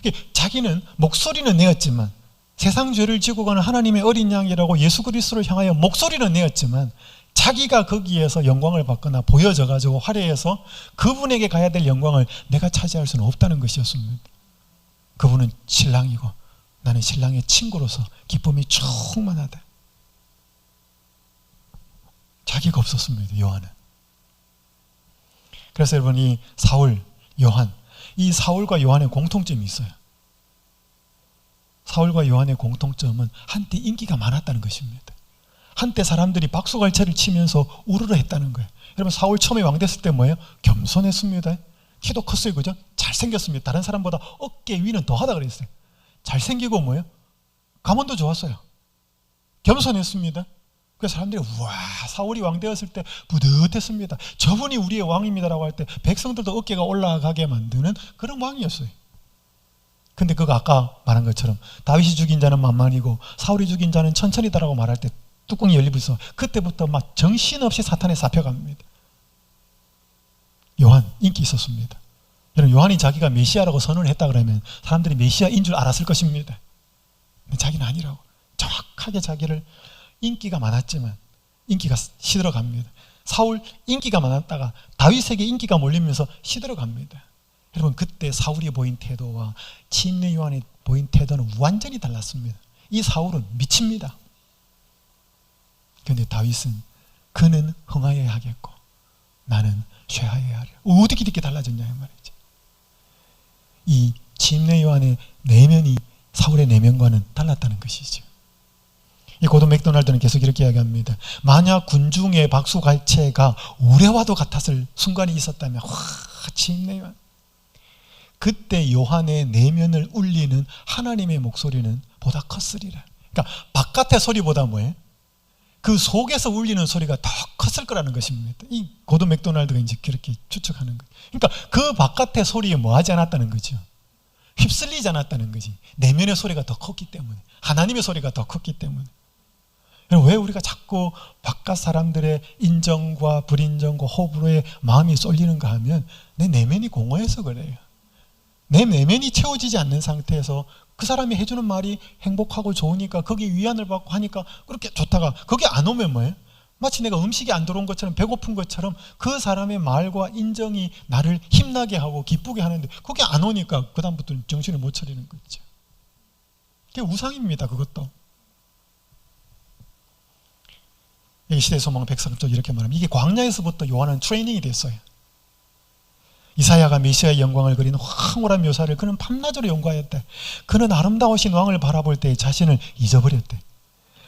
그러니까 자기는 목소리는 내었지만, 세상 죄를 지고 가는 하나님의 어린 양이라고 예수 그리스도를 향하여 목소리는 내었지만 자기가 거기에서 영광을 받거나 보여져 가지고 화려해서 그분에게 가야 될 영광을 내가 차지할 수는 없다는 것이었습니다. 그분은 신랑이고 나는 신랑의 친구로서 기쁨이 충만하다. 자기가 없었습니다. 요한은. 그래서 여러분, 이 사울, 요한, 이 사울과 요한의 공통점이 있어요. 사울과 요한의 공통점은 한때 인기가 많았다는 것입니다. 한때 사람들이 박수갈채를 치면서 우르르 했다는 거예요. 여러분, 사울 처음에 왕 됐을 때 뭐예요? 겸손했습니다. 키도 컸어요. 그죠? 잘생겼습니다. 다른 사람보다 어깨 위는 더하다 그랬어요. 잘생기고 뭐예요? 가문도 좋았어요. 겸손했습니다. 그래서 사람들이 우와, 사울이 왕 되었을 때 뿌듯했습니다. 저분이 우리의 왕입니다라고 할 때 백성들도 어깨가 올라가게 만드는 그런 왕이었어요. 근데 그거 아까 말한 것처럼 다윗이 죽인 자는 만만이고 사울이 죽인 자는 천천히다라고 말할 때 뚜껑이 열리면서 그때부터 막 정신없이 사탄에 잡혀갑니다. 요한 인기 있었습니다. 여러분, 요한이 자기가 메시아라고 선언을 했다 그러면 사람들이 메시아인 줄 알았을 것입니다. 근데 자기는 아니라고 정확하게 자기를, 인기가 많았지만 인기가 시들어갑니다. 사울 인기가 많았다가 다윗에게 인기가 몰리면서 시들어갑니다. 여러분, 그때 사울이 보인 태도와 침례 요한이 보인 태도는 완전히 달랐습니다. 이 사울은 미칩니다. 그런데 다윗은 그는 흥하여야 하겠고 나는 쇠하여야 하리라. 어떻게 이렇게 달라졌냐 이 말이지. 이 침례 요한의 내면이 사울의 내면과는 달랐다는 것이죠. 이 고든 맥도날드는 계속 이렇게 이야기합니다. 만약 군중의 박수갈채가 우레와도 같았을 순간이 있었다면 침례 요한, 그때 요한의 내면을 울리는 하나님의 목소리는 보다 컸으리라. 그러니까 바깥의 소리보다 뭐예요? 그 속에서 울리는 소리가 더 컸을 거라는 것입니다. 이 고든 맥도날드가 이제 그렇게 추측하는 거예요. 그러니까 그 바깥의 소리에 뭐 하지 않았다는 거죠. 휩쓸리지 않았다는 거지. 내면의 소리가 더 컸기 때문에, 하나님의 소리가 더 컸기 때문에. 왜 우리가 자꾸 바깥 사람들의 인정과 불인정과 호불호에 마음이 쏠리는가 하면 내 내면이 공허해서 그래요. 내 내면이 채워지지 않는 상태에서 그 사람이 해주는 말이 행복하고 좋으니까 거기에 위안을 받고 하니까 그렇게 좋다가 거기 안 오면 뭐예요? 마치 내가 음식이 안 들어온 것처럼 배고픈 것처럼 그 사람의 말과 인정이 나를 힘나게 하고 기쁘게 하는데 그게 안 오니까 그 다음부터는 정신을 못 차리는 거죠. 그게 우상입니다. 그것도. 이 시대 소망 103쪽 이렇게 말합니다. 이게 광야에서부터 요한은 트레이닝이 됐어요. 이사야가 메시아의 영광을 그리는 황홀한 묘사를 그는 밤낮으로 연구하였대. 그는 아름다우신 왕을 바라볼 때 자신을 잊어버렸대.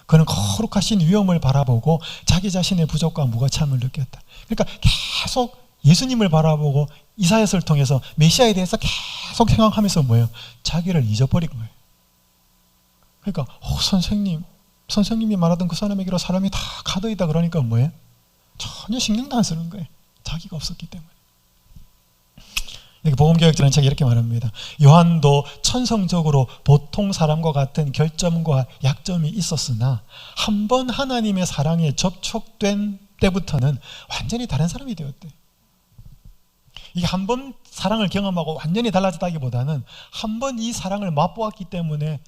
그는 거룩하신 위엄을 바라보고 자기 자신의 부족과 무가참을 느꼈다. 그러니까 계속 예수님을 바라보고 이사야서를 통해서 메시아에 대해서 계속 생각하면서 뭐예요? 자기를 잊어버린 거예요. 그러니까 선생님이 말하던 그 사람에게로 사람이 다 가둬있다 그러니까 뭐예요? 전혀 신경도 안 쓰는 거예요. 자기가 없었기 때문에. 복음개혁 전책이 이렇게 말합니다. 요한도 천성적으로 보통 사람과 같은 결점과 약점이 있었으나 한 번 하나님의 사랑에 접촉된 때부터는 완전히 다른 사람이 되었대. 이게 한 번 사랑을 경험하고 완전히 달라졌다기보다는 한 번 이 사랑을 맛보았기 때문에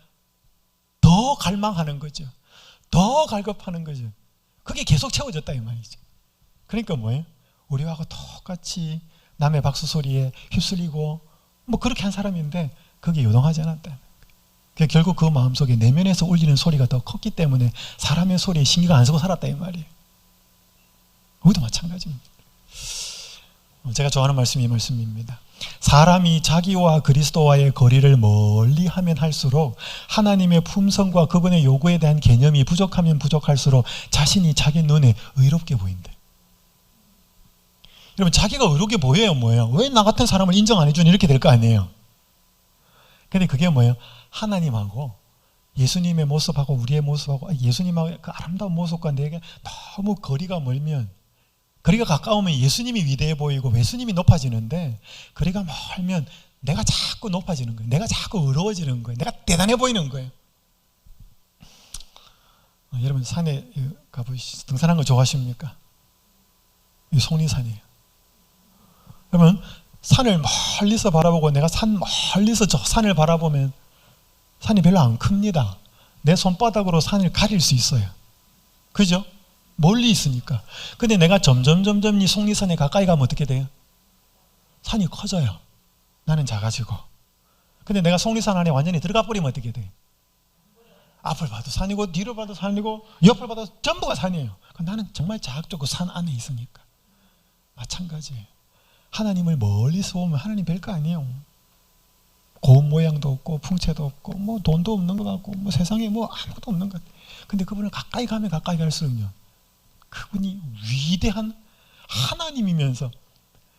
더 갈망하는 거죠. 더 갈급하는 거죠. 그게 계속 채워졌다 이 말이죠. 그러니까 뭐예요? 우리하고 똑같이 남의 박수 소리에 휩쓸리고 뭐 그렇게 한 사람인데 그게 요동하지 않았다. 결국 그 마음속에 내면에서 울리는 소리가 더 컸기 때문에 사람의 소리에 신경 안 쓰고 살았다 이 말이에요. 우리도 마찬가지입니다. 제가 좋아하는 말씀이 이 말씀입니다. 사람이 자기와 그리스도와의 거리를 멀리 하면 할수록 하나님의 품성과 그분의 요구에 대한 개념이 부족하면 부족할수록 자신이 자기 눈에 의롭게 보인대. 여러분, 자기가 의롭게 보여요, 뭐예요? 왜 나 같은 사람을 인정 안 해주니 이렇게 될 거 아니에요? 근데 그게 뭐예요? 하나님하고 예수님의 모습하고 우리의 모습하고 예수님하고 그 아름다운 모습과 내게 너무 거리가 멀면, 거리가 가까우면 예수님이 위대해 보이고 예수님이 높아지는데 거리가 멀면 내가 자꾸 높아지는 거예요. 내가 자꾸 의로워지는 거예요. 내가 대단해 보이는 거예요. 여러분, 산에 가보시죠. 등산하는 거 좋아하십니까? 이 속리산이에요. 그러면 산을 멀리서 바라보고 내가 멀리서 저 산을 바라보면 산이 별로 안 큽니다. 내 손바닥으로 산을 가릴 수 있어요. 그죠? 멀리 있으니까. 근데 내가 점점 이 속리산에 가까이 가면 어떻게 돼요? 산이 커져요. 나는 작아지고. 근데 내가 속리산 안에 완전히 들어가 버리면 어떻게 돼요? 앞을 봐도 산이고 뒤를 봐도 산이고 옆을 봐도 전부가 산이에요. 나는 정말 작죠. 그 산 안에 있으니까. 마찬가지예요. 하나님을 멀리서 보면 하나님 별거 아니에요. 고운 모양도 없고 풍채도 없고 뭐 돈도 없는 것 같고 뭐 세상에 뭐 아무것도 없는 것 같아요. 근데 그분을 가까이 가면 가까이 갈수록요, 그분이 위대한 하나님이면서,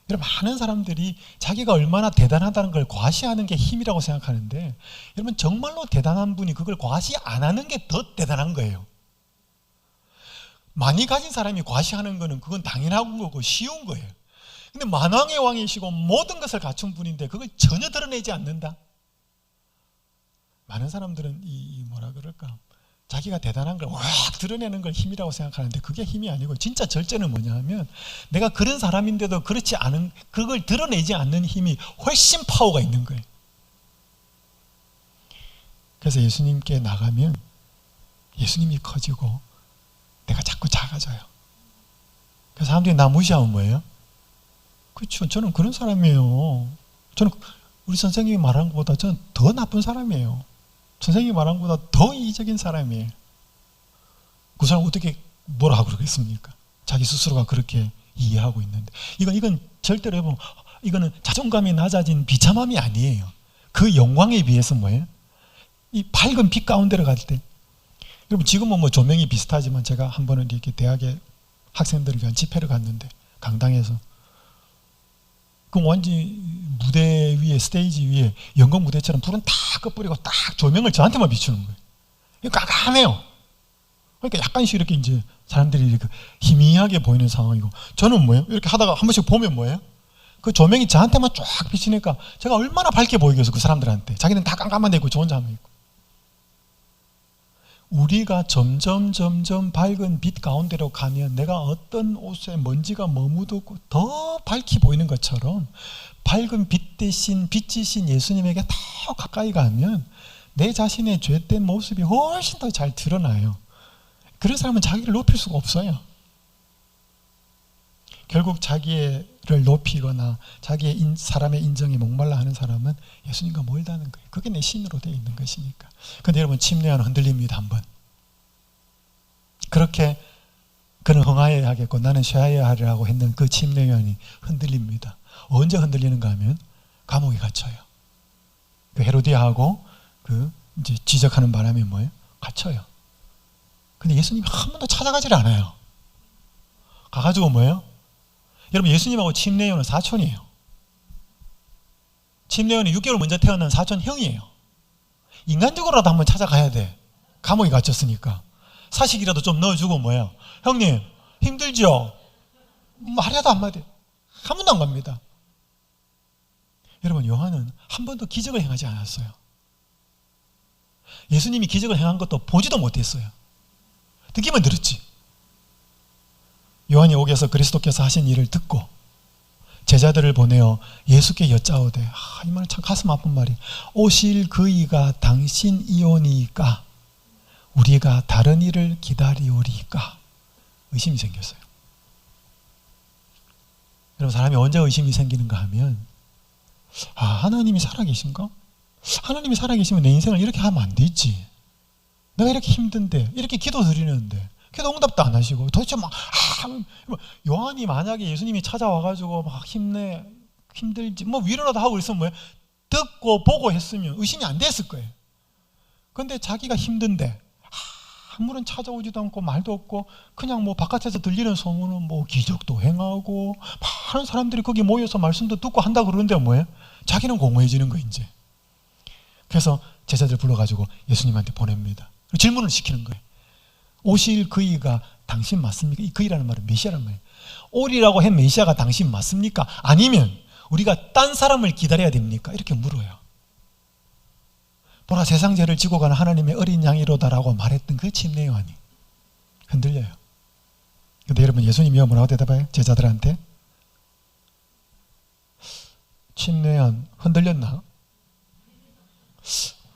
여러분, 많은 사람들이 자기가 얼마나 대단하다는 걸 과시하는 게 힘이라고 생각하는데, 여러분, 정말로 대단한 분이 그걸 과시 안 하는 게 더 대단한 거예요. 많이 가진 사람이 과시하는 거는 그건 당연한 거고 쉬운 거예요. 근데 만왕의 왕이시고 모든 것을 갖춘 분인데 그걸 전혀 드러내지 않는다. 많은 사람들은 뭐라 그럴까, 자기가 대단한 걸 확 드러내는 걸 힘이라고 생각하는데 그게 힘이 아니고, 진짜 절제는 뭐냐 하면 내가 그런 사람인데도 그렇지 않은, 그걸 드러내지 않는 힘이 훨씬 파워가 있는 거예요. 그래서 예수님께 나가면 예수님이 커지고 내가 자꾸 작아져요. 그래서 사람들이 나 무시하면 뭐예요? 그렇죠. 저는 그런 사람이에요. 저는 우리 선생님이 말한 것보다 저는 더 나쁜 사람이에요. 선생님이 말한 것보다 더 이기적인 사람이에요. 그 사람 어떻게 뭐라 하고 그러겠습니까? 자기 스스로가 그렇게 이해하고 있는데. 이건 절대로 여러분, 이거는 자존감이 낮아진 비참함이 아니에요. 그 영광에 비해서 뭐예요? 이 밝은 빛 가운데로 갈 때, 여러분 지금은 뭐 조명이 비슷하지만 제가 한 번은 이렇게 대학에 학생들을 위한 집회를 갔는데 강당에서 그 완전히 무대 위에 스테이지 위에 연극 무대처럼 불은 다 꺼버리고 딱 조명을 저한테만 비추는 거예요. 이거 깜깜해요. 그러니까 약간씩 이렇게 이제 사람들이 이렇게 희미하게 보이는 상황이고, 저는 뭐예요? 이렇게 하다가 한 번씩 보면 뭐예요? 그 조명이 저한테만 쫙 비치니까 제가 얼마나 밝게 보이겠어, 그 사람들한테. 자기는 다 깜깜한 데 있고 저 혼자 하면 있고. 우리가 점점 밝은 빛 가운데로 가면 내가 어떤 옷에 먼지가 머무르고 더 밝게 보이는 것처럼 밝은 빛 대신 빛이신 예수님에게 더 가까이 가면 내 자신의 죄된 모습이 훨씬 더 잘 드러나요. 그런 사람은 자기를 높일 수가 없어요. 결국 자기를 높이거나 자기의 사람의 인정에 목말라 하는 사람은 예수님과 멀다는 거예요. 그게 내 신으로 되어 있는 것이니까. 그런데 여러분, 침례요한 흔들립니다. 한번 그렇게 그는 흥하여야 하겠고 나는 쉬어야 하리라고 했는 그 침례요한이 흔들립니다. 언제 흔들리는가 하면 감옥에 갇혀요. 그 헤로디아하고 그 이제 지적하는 바람에 뭐예요? 갇혀요. 근데 예수님이 한 번도 찾아가질 않아요. 가가지고 뭐예요? 여러분, 예수님하고 침례요한은 사촌이에요. 침례요한이 6개월 먼저 태어난 사촌 형이에요. 인간적으로라도 한번 찾아가야 돼. 감옥에 갇혔으니까. 사식이라도 좀 넣어주고 뭐예요? 형님 힘들죠? 말이라도 한마디. 한 번도 안 갑니다. 여러분, 요한은 한 번도 기적을 행하지 않았어요. 예수님이 기적을 행한 것도 보지도 못했어요. 듣기만 들었지. 요한이 옥에서 그리스도께서 하신 일을 듣고 제자들을 보내어 예수께 여짜오되, 이 말은 참 가슴 아픈 말이, 오실 그이가 당신이오니까 우리가 다른 일을 기다리오리까? 의심이 생겼어요. 여러분, 사람이 언제 의심이 생기는가 하면, 하나님이 살아계신가? 하나님이 살아계시면 내 인생을 이렇게 하면 안 되지. 내가 이렇게 힘든데, 이렇게 기도 드리는데 기도 응답도 안 하시고, 도대체 요한이 만약에 예수님이 찾아와가지고 막 힘내, 힘들지, 위로라도 하고 있으면 뭐예요? 듣고 보고 했으면 의심이 안 됐을 거예요. 그런데 자기가 힘든데 아무런 찾아오지도 않고 말도 없고 그냥 바깥에서 들리는 소문은 기적도 행하고 많은 사람들이 거기 모여서 말씀도 듣고 한다 그러는데 뭐예요? 자기는 공허해지는 거예요, 이제. 그래서 제자들 불러가지고 예수님한테 보냅니다. 질문을 시키는 거예요. 오실 그이가 당신 맞습니까? 이 그이라는 말은 메시아라는 말이에요. 오리라고 한 메시아가 당신 맞습니까? 아니면 우리가 딴 사람을 기다려야 됩니까? 이렇게 물어요. 보라, 세상 죄를 지고 가는 하나님의 어린 양이로다라고 말했던 그 침례요한이 흔들려요. 그런데 여러분, 예수님이 뭐라고 대답해요? 제자들한테? 침례요한 흔들렸나?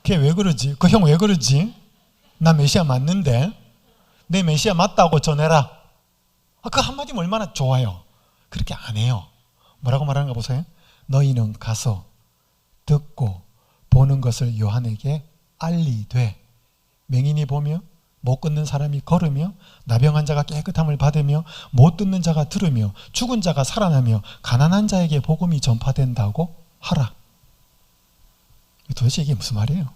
걔 왜 그러지? 그 형 왜 그러지? 나 메시아 맞는데? 내 메시아 맞다고 전해라. 그 한마디면 얼마나 좋아요. 그렇게 안 해요. 뭐라고 말하는가 보세요. 너희는 가서 듣고 보는 것을 요한에게 알리되, 맹인이 보며 못 걷는 사람이 걸으며 나병한 자가 깨끗함을 받으며 못 듣는 자가 들으며 죽은 자가 살아나며 가난한 자에게 복음이 전파된다고 하라. 도대체 이게 무슨 말이에요?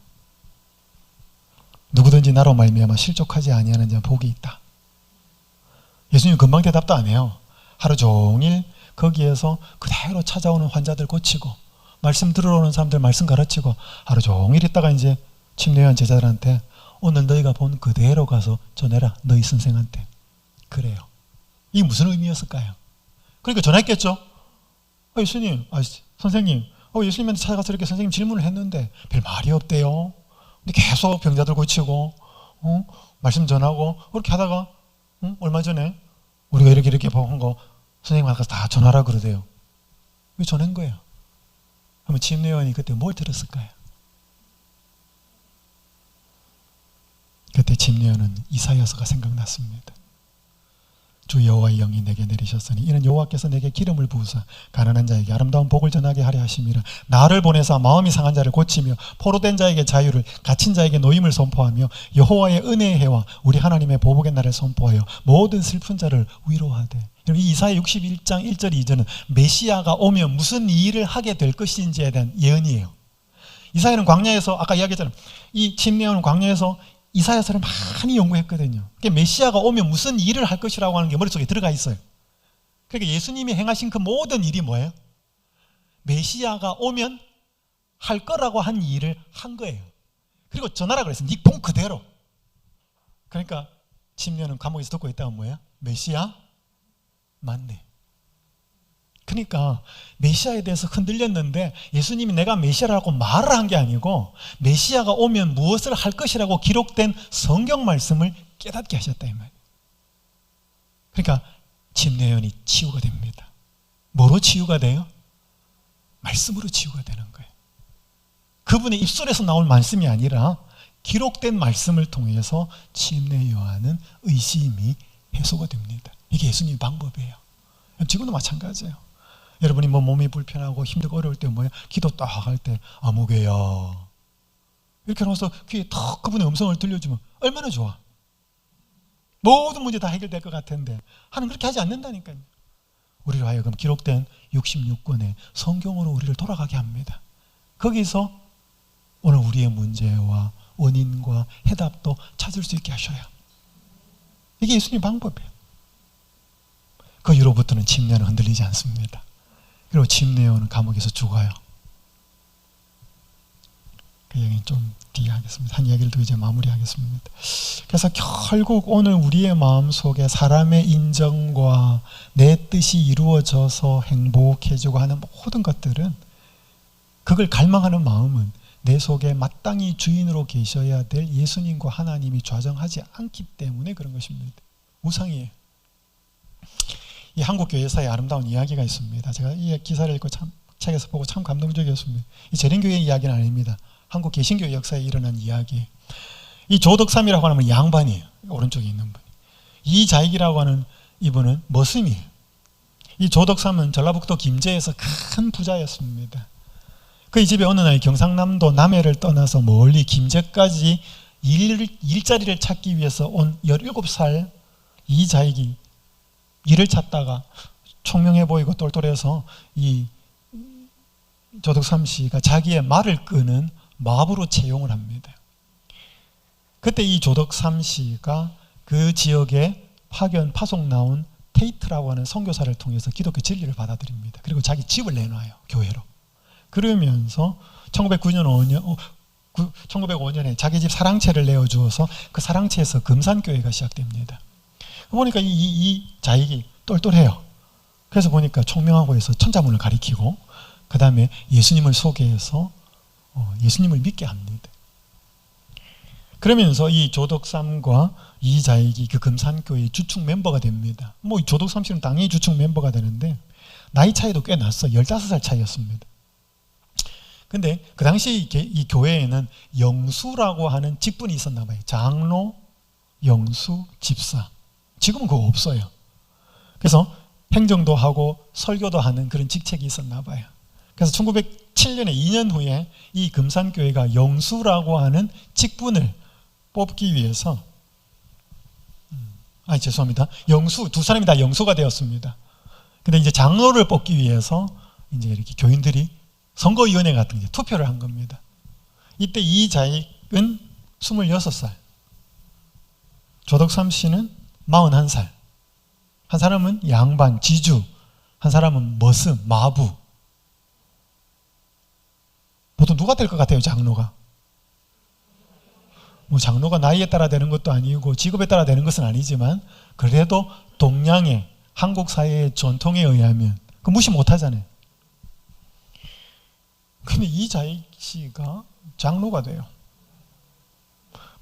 누구든지 나로 말미암아 실족하지 아니하는 자는 복이 있다. 예수님 금방 대답도 안 해요. 하루 종일 거기에서 그대로 찾아오는 환자들 고치고 말씀 들으러 오는 사람들 말씀 가르치고 하루 종일 있다가 이제 침례요한 제자들한테 오늘 너희가 본 그대로 가서 전해라, 너희 선생한테. 그래요. 이게 무슨 의미였을까요? 그러니까 전했겠죠. 예수님, 선생님, 예수님한테 찾아가서 이렇게 선생님 질문을 했는데 별 말이 없대요. 근데 계속 병자들 고치고 말씀 전하고 그렇게 하다가 얼마 전에 우리가 이렇게 한 거 선생님한테 다 전하라 그러대요. 왜 전한 거예요? 그러면 침례요한이 그때 뭘 들었을까요? 그때 침례요한은 이사야서가 생각났습니다. 주 여호와의 영이 내게 내리셨으니 이는 여호와께서 내게 기름을 부으사 가난한 자에게 아름다운 복을 전하게 하려 하심이라. 나를 보내사 마음이 상한 자를 고치며 포로된 자에게 자유를, 갇힌 자에게 노임을 선포하며 여호와의 은혜의 해와 우리 하나님의 보복의 날을 선포하여 모든 슬픈 자를 위로하되. 이 이사야 61장 1절 2절은 메시아가 오면 무슨 일을 하게 될 것인지에 대한 예언이에요. 이사야는 광야에서 아까 이야기했잖아요. 이 침례요한은 광야에서 이사야서를 많이 연구했거든요. 그러니까 메시아가 오면 무슨 일을 할 것이라고 하는 게 머릿속에 들어가 있어요. 그러니까 예수님이 행하신 그 모든 일이 뭐예요? 메시아가 오면 할 거라고 한 일을 한 거예요. 그리고 전하라 그랬어요. 네 본 그대로. 그러니까 침례요한은 감옥에서 듣고 있다면 뭐예요? 메시아 맞네. 그러니까 메시아에 대해서 흔들렸는데 예수님이 내가 메시아라고 말을 한 게 아니고 메시아가 오면 무엇을 할 것이라고 기록된 성경 말씀을 깨닫게 하셨다 이 말이에요. 그러니까 침례요한이 치유가 됩니다. 뭐로 치유가 돼요? 말씀으로 치유가 되는 거예요. 그분의 입술에서 나올 말씀이 아니라 기록된 말씀을 통해서 침례요한은 의심이 해소가 됩니다. 이게 예수님의 방법이에요. 지금도 마찬가지예요. 여러분이 뭐 몸이 불편하고 힘들고 어려울 때 뭐예요? 기도 딱 할 때 아무개야 이렇게 하면서 귀에 탁 그분의 음성을 들려주면 얼마나 좋아. 모든 문제 다 해결될 것 같은데 하나님 그렇게 하지 않는다니까요. 우리로 하여금 기록된 66권의 성경으로 우리를 돌아가게 합니다. 거기서 오늘 우리의 문제와 원인과 해답도 찾을 수 있게 하셔요. 이게 예수님의 방법이에요. 그 이후로부터는 침례는 흔들리지 않습니다. 그리고 침례요한은 감옥에서 죽어요. 그 얘기는 좀 뒤에 하겠습니다. 한 이야기를 더 이제 마무리하겠습니다. 그래서 결국 오늘 우리의 마음속에 사람의 인정과 내 뜻이 이루어져서 행복해지고 하는 모든 것들은 그걸 갈망하는 마음은 내 속에 마땅히 주인으로 계셔야 될 예수님과 하나님이 좌정하지 않기 때문에 그런 것입니다. 우상이에요. 이 한국교회사의 아름다운 이야기가 있습니다. 제가 이 기사를 읽고 책에서 보고 참 감동적이었습니다. 이 재림교회 이야기는 아닙니다. 한국 개신교회 역사에 일어난 이야기. 이 조덕삼이라고 하는 양반이에요. 오른쪽에 있는 분. 이자익이라고 하는 이분은 머슴이에요. 이 조덕삼은 전라북도 김제에서 큰 부자였습니다. 그의 집에 어느 날 경상남도 남해를 떠나서 멀리 김제까지 일자리를 찾기 위해서 온 17살 이자익이 일을 찾다가 총명해 보이고 똘똘해서 이 조덕삼 씨가 자기의 말을 끄는 마부로 채용을 합니다. 그때 이 조덕삼 씨가 그 지역에 파송 나온 테이트라고 하는 선교사를 통해서 기독교 진리를 받아들입니다. 그리고 자기 집을 내놔요. 교회로. 그러면서 1905년에 자기 집 사랑채를 내어주어서 그 사랑채에서 금산교회가 시작됩니다. 보니까 이 자익이 똘똘해요. 그래서 보니까 총명하고 해서 천자문을 가리키고 그 다음에 예수님을 소개해서 예수님을 믿게 합니다. 그러면서 이 조덕삼과 이 자익이 그 금산교회의 주축 멤버가 됩니다. 뭐 조덕삼 씨는 당연히 주축 멤버가 되는데 나이 차이도 꽤 났어. 15살 차이였습니다. 근데 그 당시 이 교회에는 영수라고 하는 직분이 있었나 봐요. 장로, 영수, 집사. 지금은 그거 없어요. 그래서 행정도 하고 설교도 하는 그런 직책이 있었나 봐요. 그래서 1907년에 2년 후에 이 금산교회가 영수라고 하는 직분을 뽑기 위해서 죄송합니다. 영수, 두 사람이 다 영수가 되었습니다. 근데 이제 장로를 뽑기 위해서 이제 이렇게 교인들이 선거위원회 같은 게 투표를 한 겁니다. 이때 이자익은 26살, 조덕삼 씨는 41살, 한 사람은 양반, 지주, 한 사람은 머슴, 마부. 보통 누가 될 것 같아요, 장로가? 뭐 장로가 나이에 따라 되는 것도 아니고 직업에 따라 되는 것은 아니지만 그래도 동양의 한국 사회의 전통에 의하면 그 무시 못 하잖아요. 근데 이자익 씨가 장로가 돼요.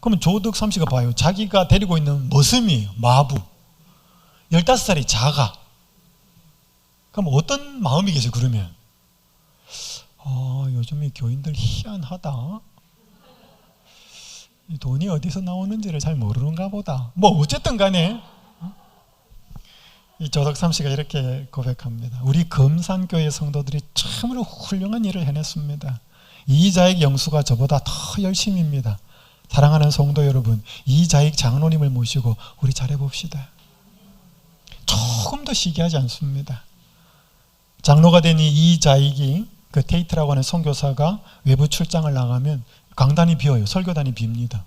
그러면 조덕삼 씨가 봐요. 자기가 데리고 있는 머슴이에요. 마부. 15살이 자가. 그럼 어떤 마음이겠어요, 그러면? 요즘에 교인들 희한하다. 돈이 어디서 나오는지를 잘 모르는가 보다. 뭐 어쨌든 간에 이 조덕삼 씨가 이렇게 고백합니다. 우리 금산교회 성도들이 참으로 훌륭한 일을 해냈습니다. 이자익 영수가 저보다 더 열심입니다. 사랑하는 성도 여러분, 이자익 장로님을 모시고 우리 잘해봅시다. 조금 더 시기하지 않습니다. 장로가 된 이자익이 그 테이트라고 하는 선교사가 외부 출장을 나가면 강단이 비어요. 설교단이 빕니다.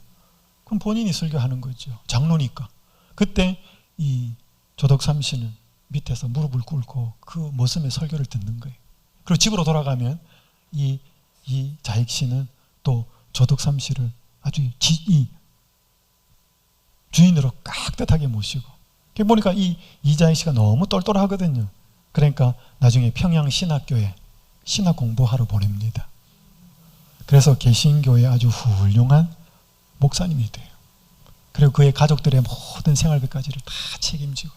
그럼 본인이 설교하는 거죠. 장로니까. 그때 이 조덕삼 씨는 밑에서 무릎을 꿇고 그 모습의 설교를 듣는 거예요. 그리고 집으로 돌아가면 이 자익 씨는 또 조덕삼 씨를 아주 주인으로 깍듯하게 모시고. 보니까 이자익 씨가 너무 똘똘하거든요. 그러니까 나중에 평양 신학교에 신학 공부하러 보냅니다. 그래서 개신교의 아주 훌륭한 목사님이 돼요. 그리고 그의 가족들의 모든 생활비까지를 다 책임지고.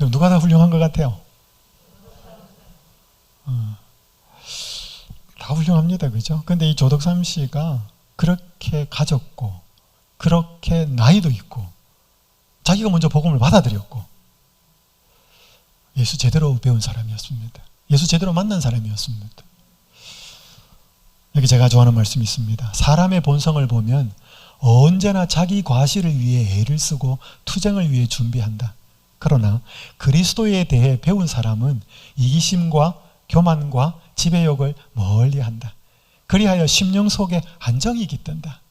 누가 더 훌륭한 것 같아요? 다 훌륭합니다. 그죠? 근데 이 조덕삼 씨가 그렇게 가졌고, 그렇게 나이도 있고, 자기가 먼저 복음을 받아들였고, 예수 제대로 배운 사람이었습니다. 예수 제대로 만난 사람이었습니다. 여기 제가 좋아하는 말씀이 있습니다. 사람의 본성을 보면 언제나 자기 과실을 위해 애를 쓰고 투쟁을 위해 준비한다. 그러나 그리스도에 대해 배운 사람은 이기심과 교만과 지배욕을 멀리한다. 그리하여 심령 속에 안정이 깃든다.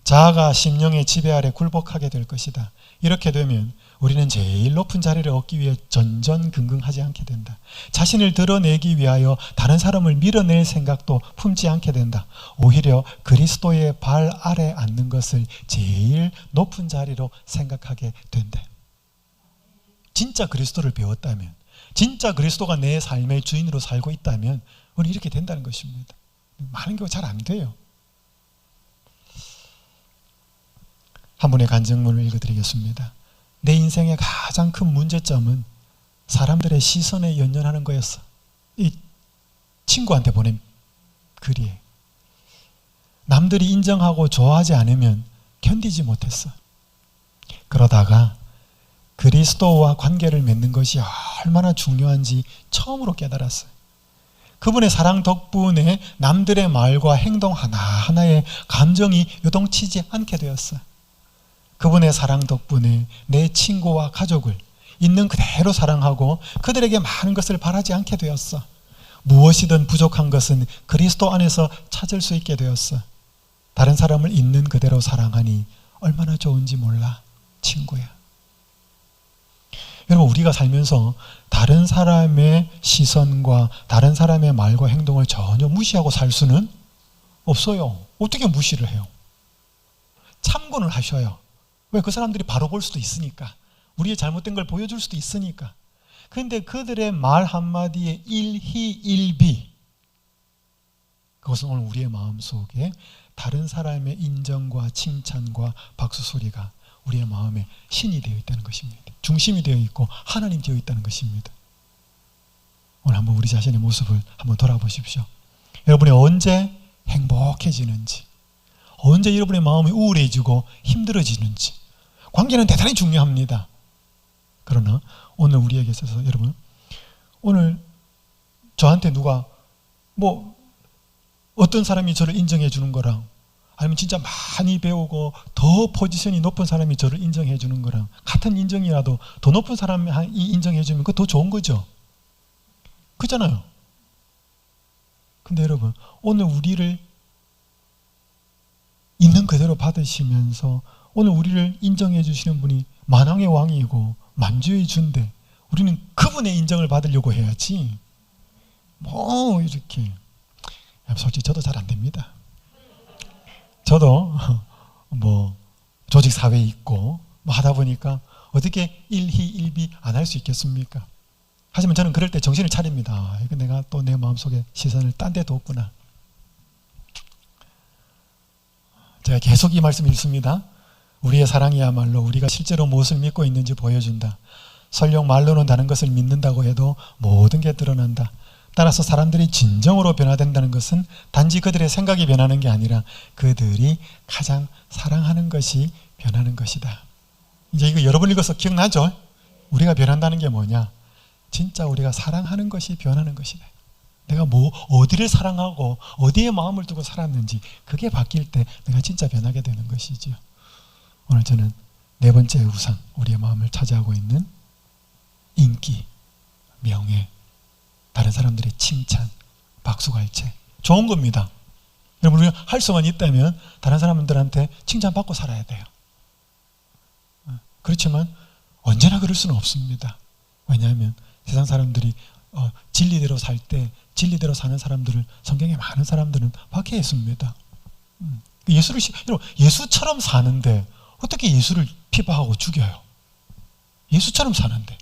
자아가 심령의 지배 아래 굴복하게 될 것이다. 이렇게 되면 우리는 제일 높은 자리를 얻기 위해 전전긍긍하지 않게 된다. 자신을 드러내기 위하여 다른 사람을 밀어낼 생각도 품지 않게 된다. 오히려 그리스도의 발 아래 앉는 것을 제일 높은 자리로 생각하게 된다. 진짜 그리스도를 배웠다면, 진짜 그리스도가 내 삶의 주인으로 살고 있다면 우리 이렇게 된다는 것입니다. 많은 경우 잘 안 돼요. 한 분의 간증문을 읽어드리겠습니다. 내 인생의 가장 큰 문제점은 사람들의 시선에 연연하는 거였어. 이 친구한테 보낸 글이에요. 남들이 인정하고 좋아하지 않으면 견디지 못했어. 그러다가 그리스도와 관계를 맺는 것이 얼마나 중요한지 처음으로 깨달았어요. 그분의 사랑 덕분에 남들의 말과 행동 하나하나에 감정이 요동치지 않게 되었어요. 그분의 사랑 덕분에 내 친구와 가족을 있는 그대로 사랑하고 그들에게 많은 것을 바라지 않게 되었어. 무엇이든 부족한 것은 그리스도 안에서 찾을 수 있게 되었어. 다른 사람을 있는 그대로 사랑하니 얼마나 좋은지 몰라, 친구야. 여러분, 우리가 살면서 다른 사람의 시선과 다른 사람의 말과 행동을 전혀 무시하고 살 수는 없어요. 어떻게 무시를 해요? 참고는 하셔요. 왜? 그 사람들이 바로 볼 수도 있으니까. 우리의 잘못된 걸 보여줄 수도 있으니까. 그런데 그들의 말 한마디에 일희일비, 그것은 오늘 우리의 마음속에 다른 사람의 인정과 칭찬과 박수 소리가 우리의 마음에 신이 되어 있다는 것입니다. 중심이 되어 있고 하나님 되어 있다는 것입니다. 오늘 한번 우리 자신의 모습을 한번 돌아보십시오. 여러분이 언제 행복해지는지, 언제 여러분의 마음이 우울해지고 힘들어지는지, 관계는 대단히 중요합니다. 그러나 오늘 우리에게 있어서 여러분, 오늘 저한테 누가 어떤 사람이 저를 인정해 주는 거랑, 아니면 진짜 많이 배우고 더 포지션이 높은 사람이 저를 인정해 주는 거랑 같은 인정이라도 더 높은 사람이 인정해 주면 그거 더 좋은 거죠. 그렇잖아요. 근데 여러분, 오늘 우리를 있는 그대로 받으시면서 오늘 우리를 인정해 주시는 분이 만왕의 왕이고 만주의 주인데 우리는 그분의 인정을 받으려고 해야지 이렇게. 솔직히 저도 잘 안 됩니다. 저도 조직 사회에 있고 하다 보니까 어떻게 일희일비 안 할 수 있겠습니까? 하지만 저는 그럴 때 정신을 차립니다. 이거 내가 또 내 마음속에 시선을 딴 데 뒀구나. 제가 계속 이 말씀 읽습니다. 우리의 사랑이야말로 우리가 실제로 무엇을 믿고 있는지 보여준다. 설령 말로는 다른 것을 믿는다고 해도 모든 게 드러난다. 따라서 사람들이 진정으로 변화된다는 것은 단지 그들의 생각이 변하는 게 아니라 그들이 가장 사랑하는 것이 변하는 것이다. 이제 이거 여러 번 읽어서 기억나죠? 우리가 변한다는 게 뭐냐? 진짜 우리가 사랑하는 것이 변하는 것이다. 내가 어디를 사랑하고 어디에 마음을 두고 살았는지 그게 바뀔 때 내가 진짜 변하게 되는 것이죠. 오늘 저는 네 번째 우상, 우리의 마음을 차지하고 있는 인기, 명예, 다른 사람들의 칭찬, 박수갈채. 좋은 겁니다. 여러분, 우리가 활성화가 있다면 다른 사람들한테 칭찬받고 살아야 돼요. 그렇지만 언제나 그럴 수는 없습니다. 왜냐하면 세상 사람들이 진리대로 살 때 진리대로 사는 사람들을 성경에 많은 사람들은 박해했습니다. 예수처럼 사는데 어떻게 예수를 피박하고 죽여요? 예수처럼 사는데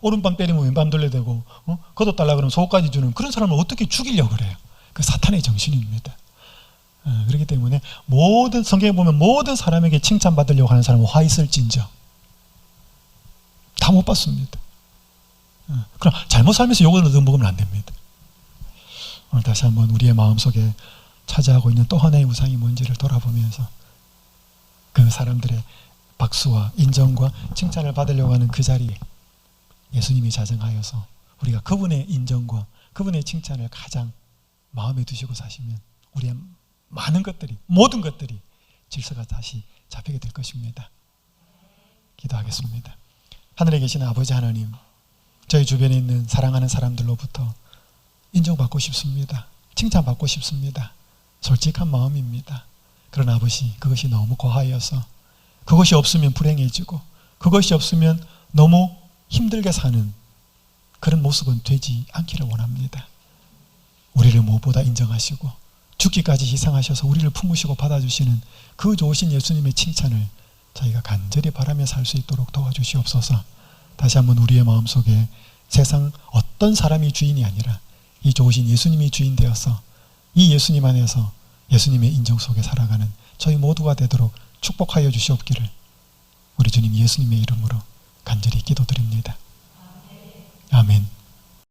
오른밤 때리면 왼밤 돌려대고 걷어달라 그러면 속까지 주는 그런 사람을 어떻게 죽이려고 그래요? 그 사탄의 정신입니다. 그렇기 때문에 성경에 보면 모든 사람에게 칭찬받으려고 하는 사람은 화 있을진저 다 못 받습니다. 그럼 잘못 살면서 욕을 얻어먹으면 안 됩니다. 오늘 다시 한번 우리의 마음속에 차지하고 있는 또 하나의 우상이 뭔지를 돌아보면서 그 사람들의 박수와 인정과 칭찬을 받으려고 하는 그 자리에 예수님이 자정하여서 우리가 그분의 인정과 그분의 칭찬을 가장 마음에 두시고 사시면 우리의 많은 것들이, 모든 것들이 질서가 다시 잡히게 될 것입니다. 기도하겠습니다. 하늘에 계신 아버지 하나님, 저희 주변에 있는 사랑하는 사람들로부터 인정받고 싶습니다. 칭찬받고 싶습니다. 솔직한 마음입니다. 그러나 아버지, 그것이 너무 고하여서 그것이 없으면 불행해지고 그것이 없으면 너무 힘들게 사는 그런 모습은 되지 않기를 원합니다. 우리를 무엇보다 인정하시고 죽기까지 희생하셔서 우리를 품으시고 받아주시는 그 좋으신 예수님의 칭찬을 저희가 간절히 바라며 살 수 있도록 도와주시옵소서. 다시 한번 우리의 마음속에 세상 어떤 사람이 주인이 아니라 이 좋으신 예수님이 주인 되어서 이 예수님 안에서 예수님의 인정 속에 살아가는 저희 모두가 되도록 축복하여 주시옵기를 우리 주님 예수님의 이름으로 간절히 기도드립니다. 아멘.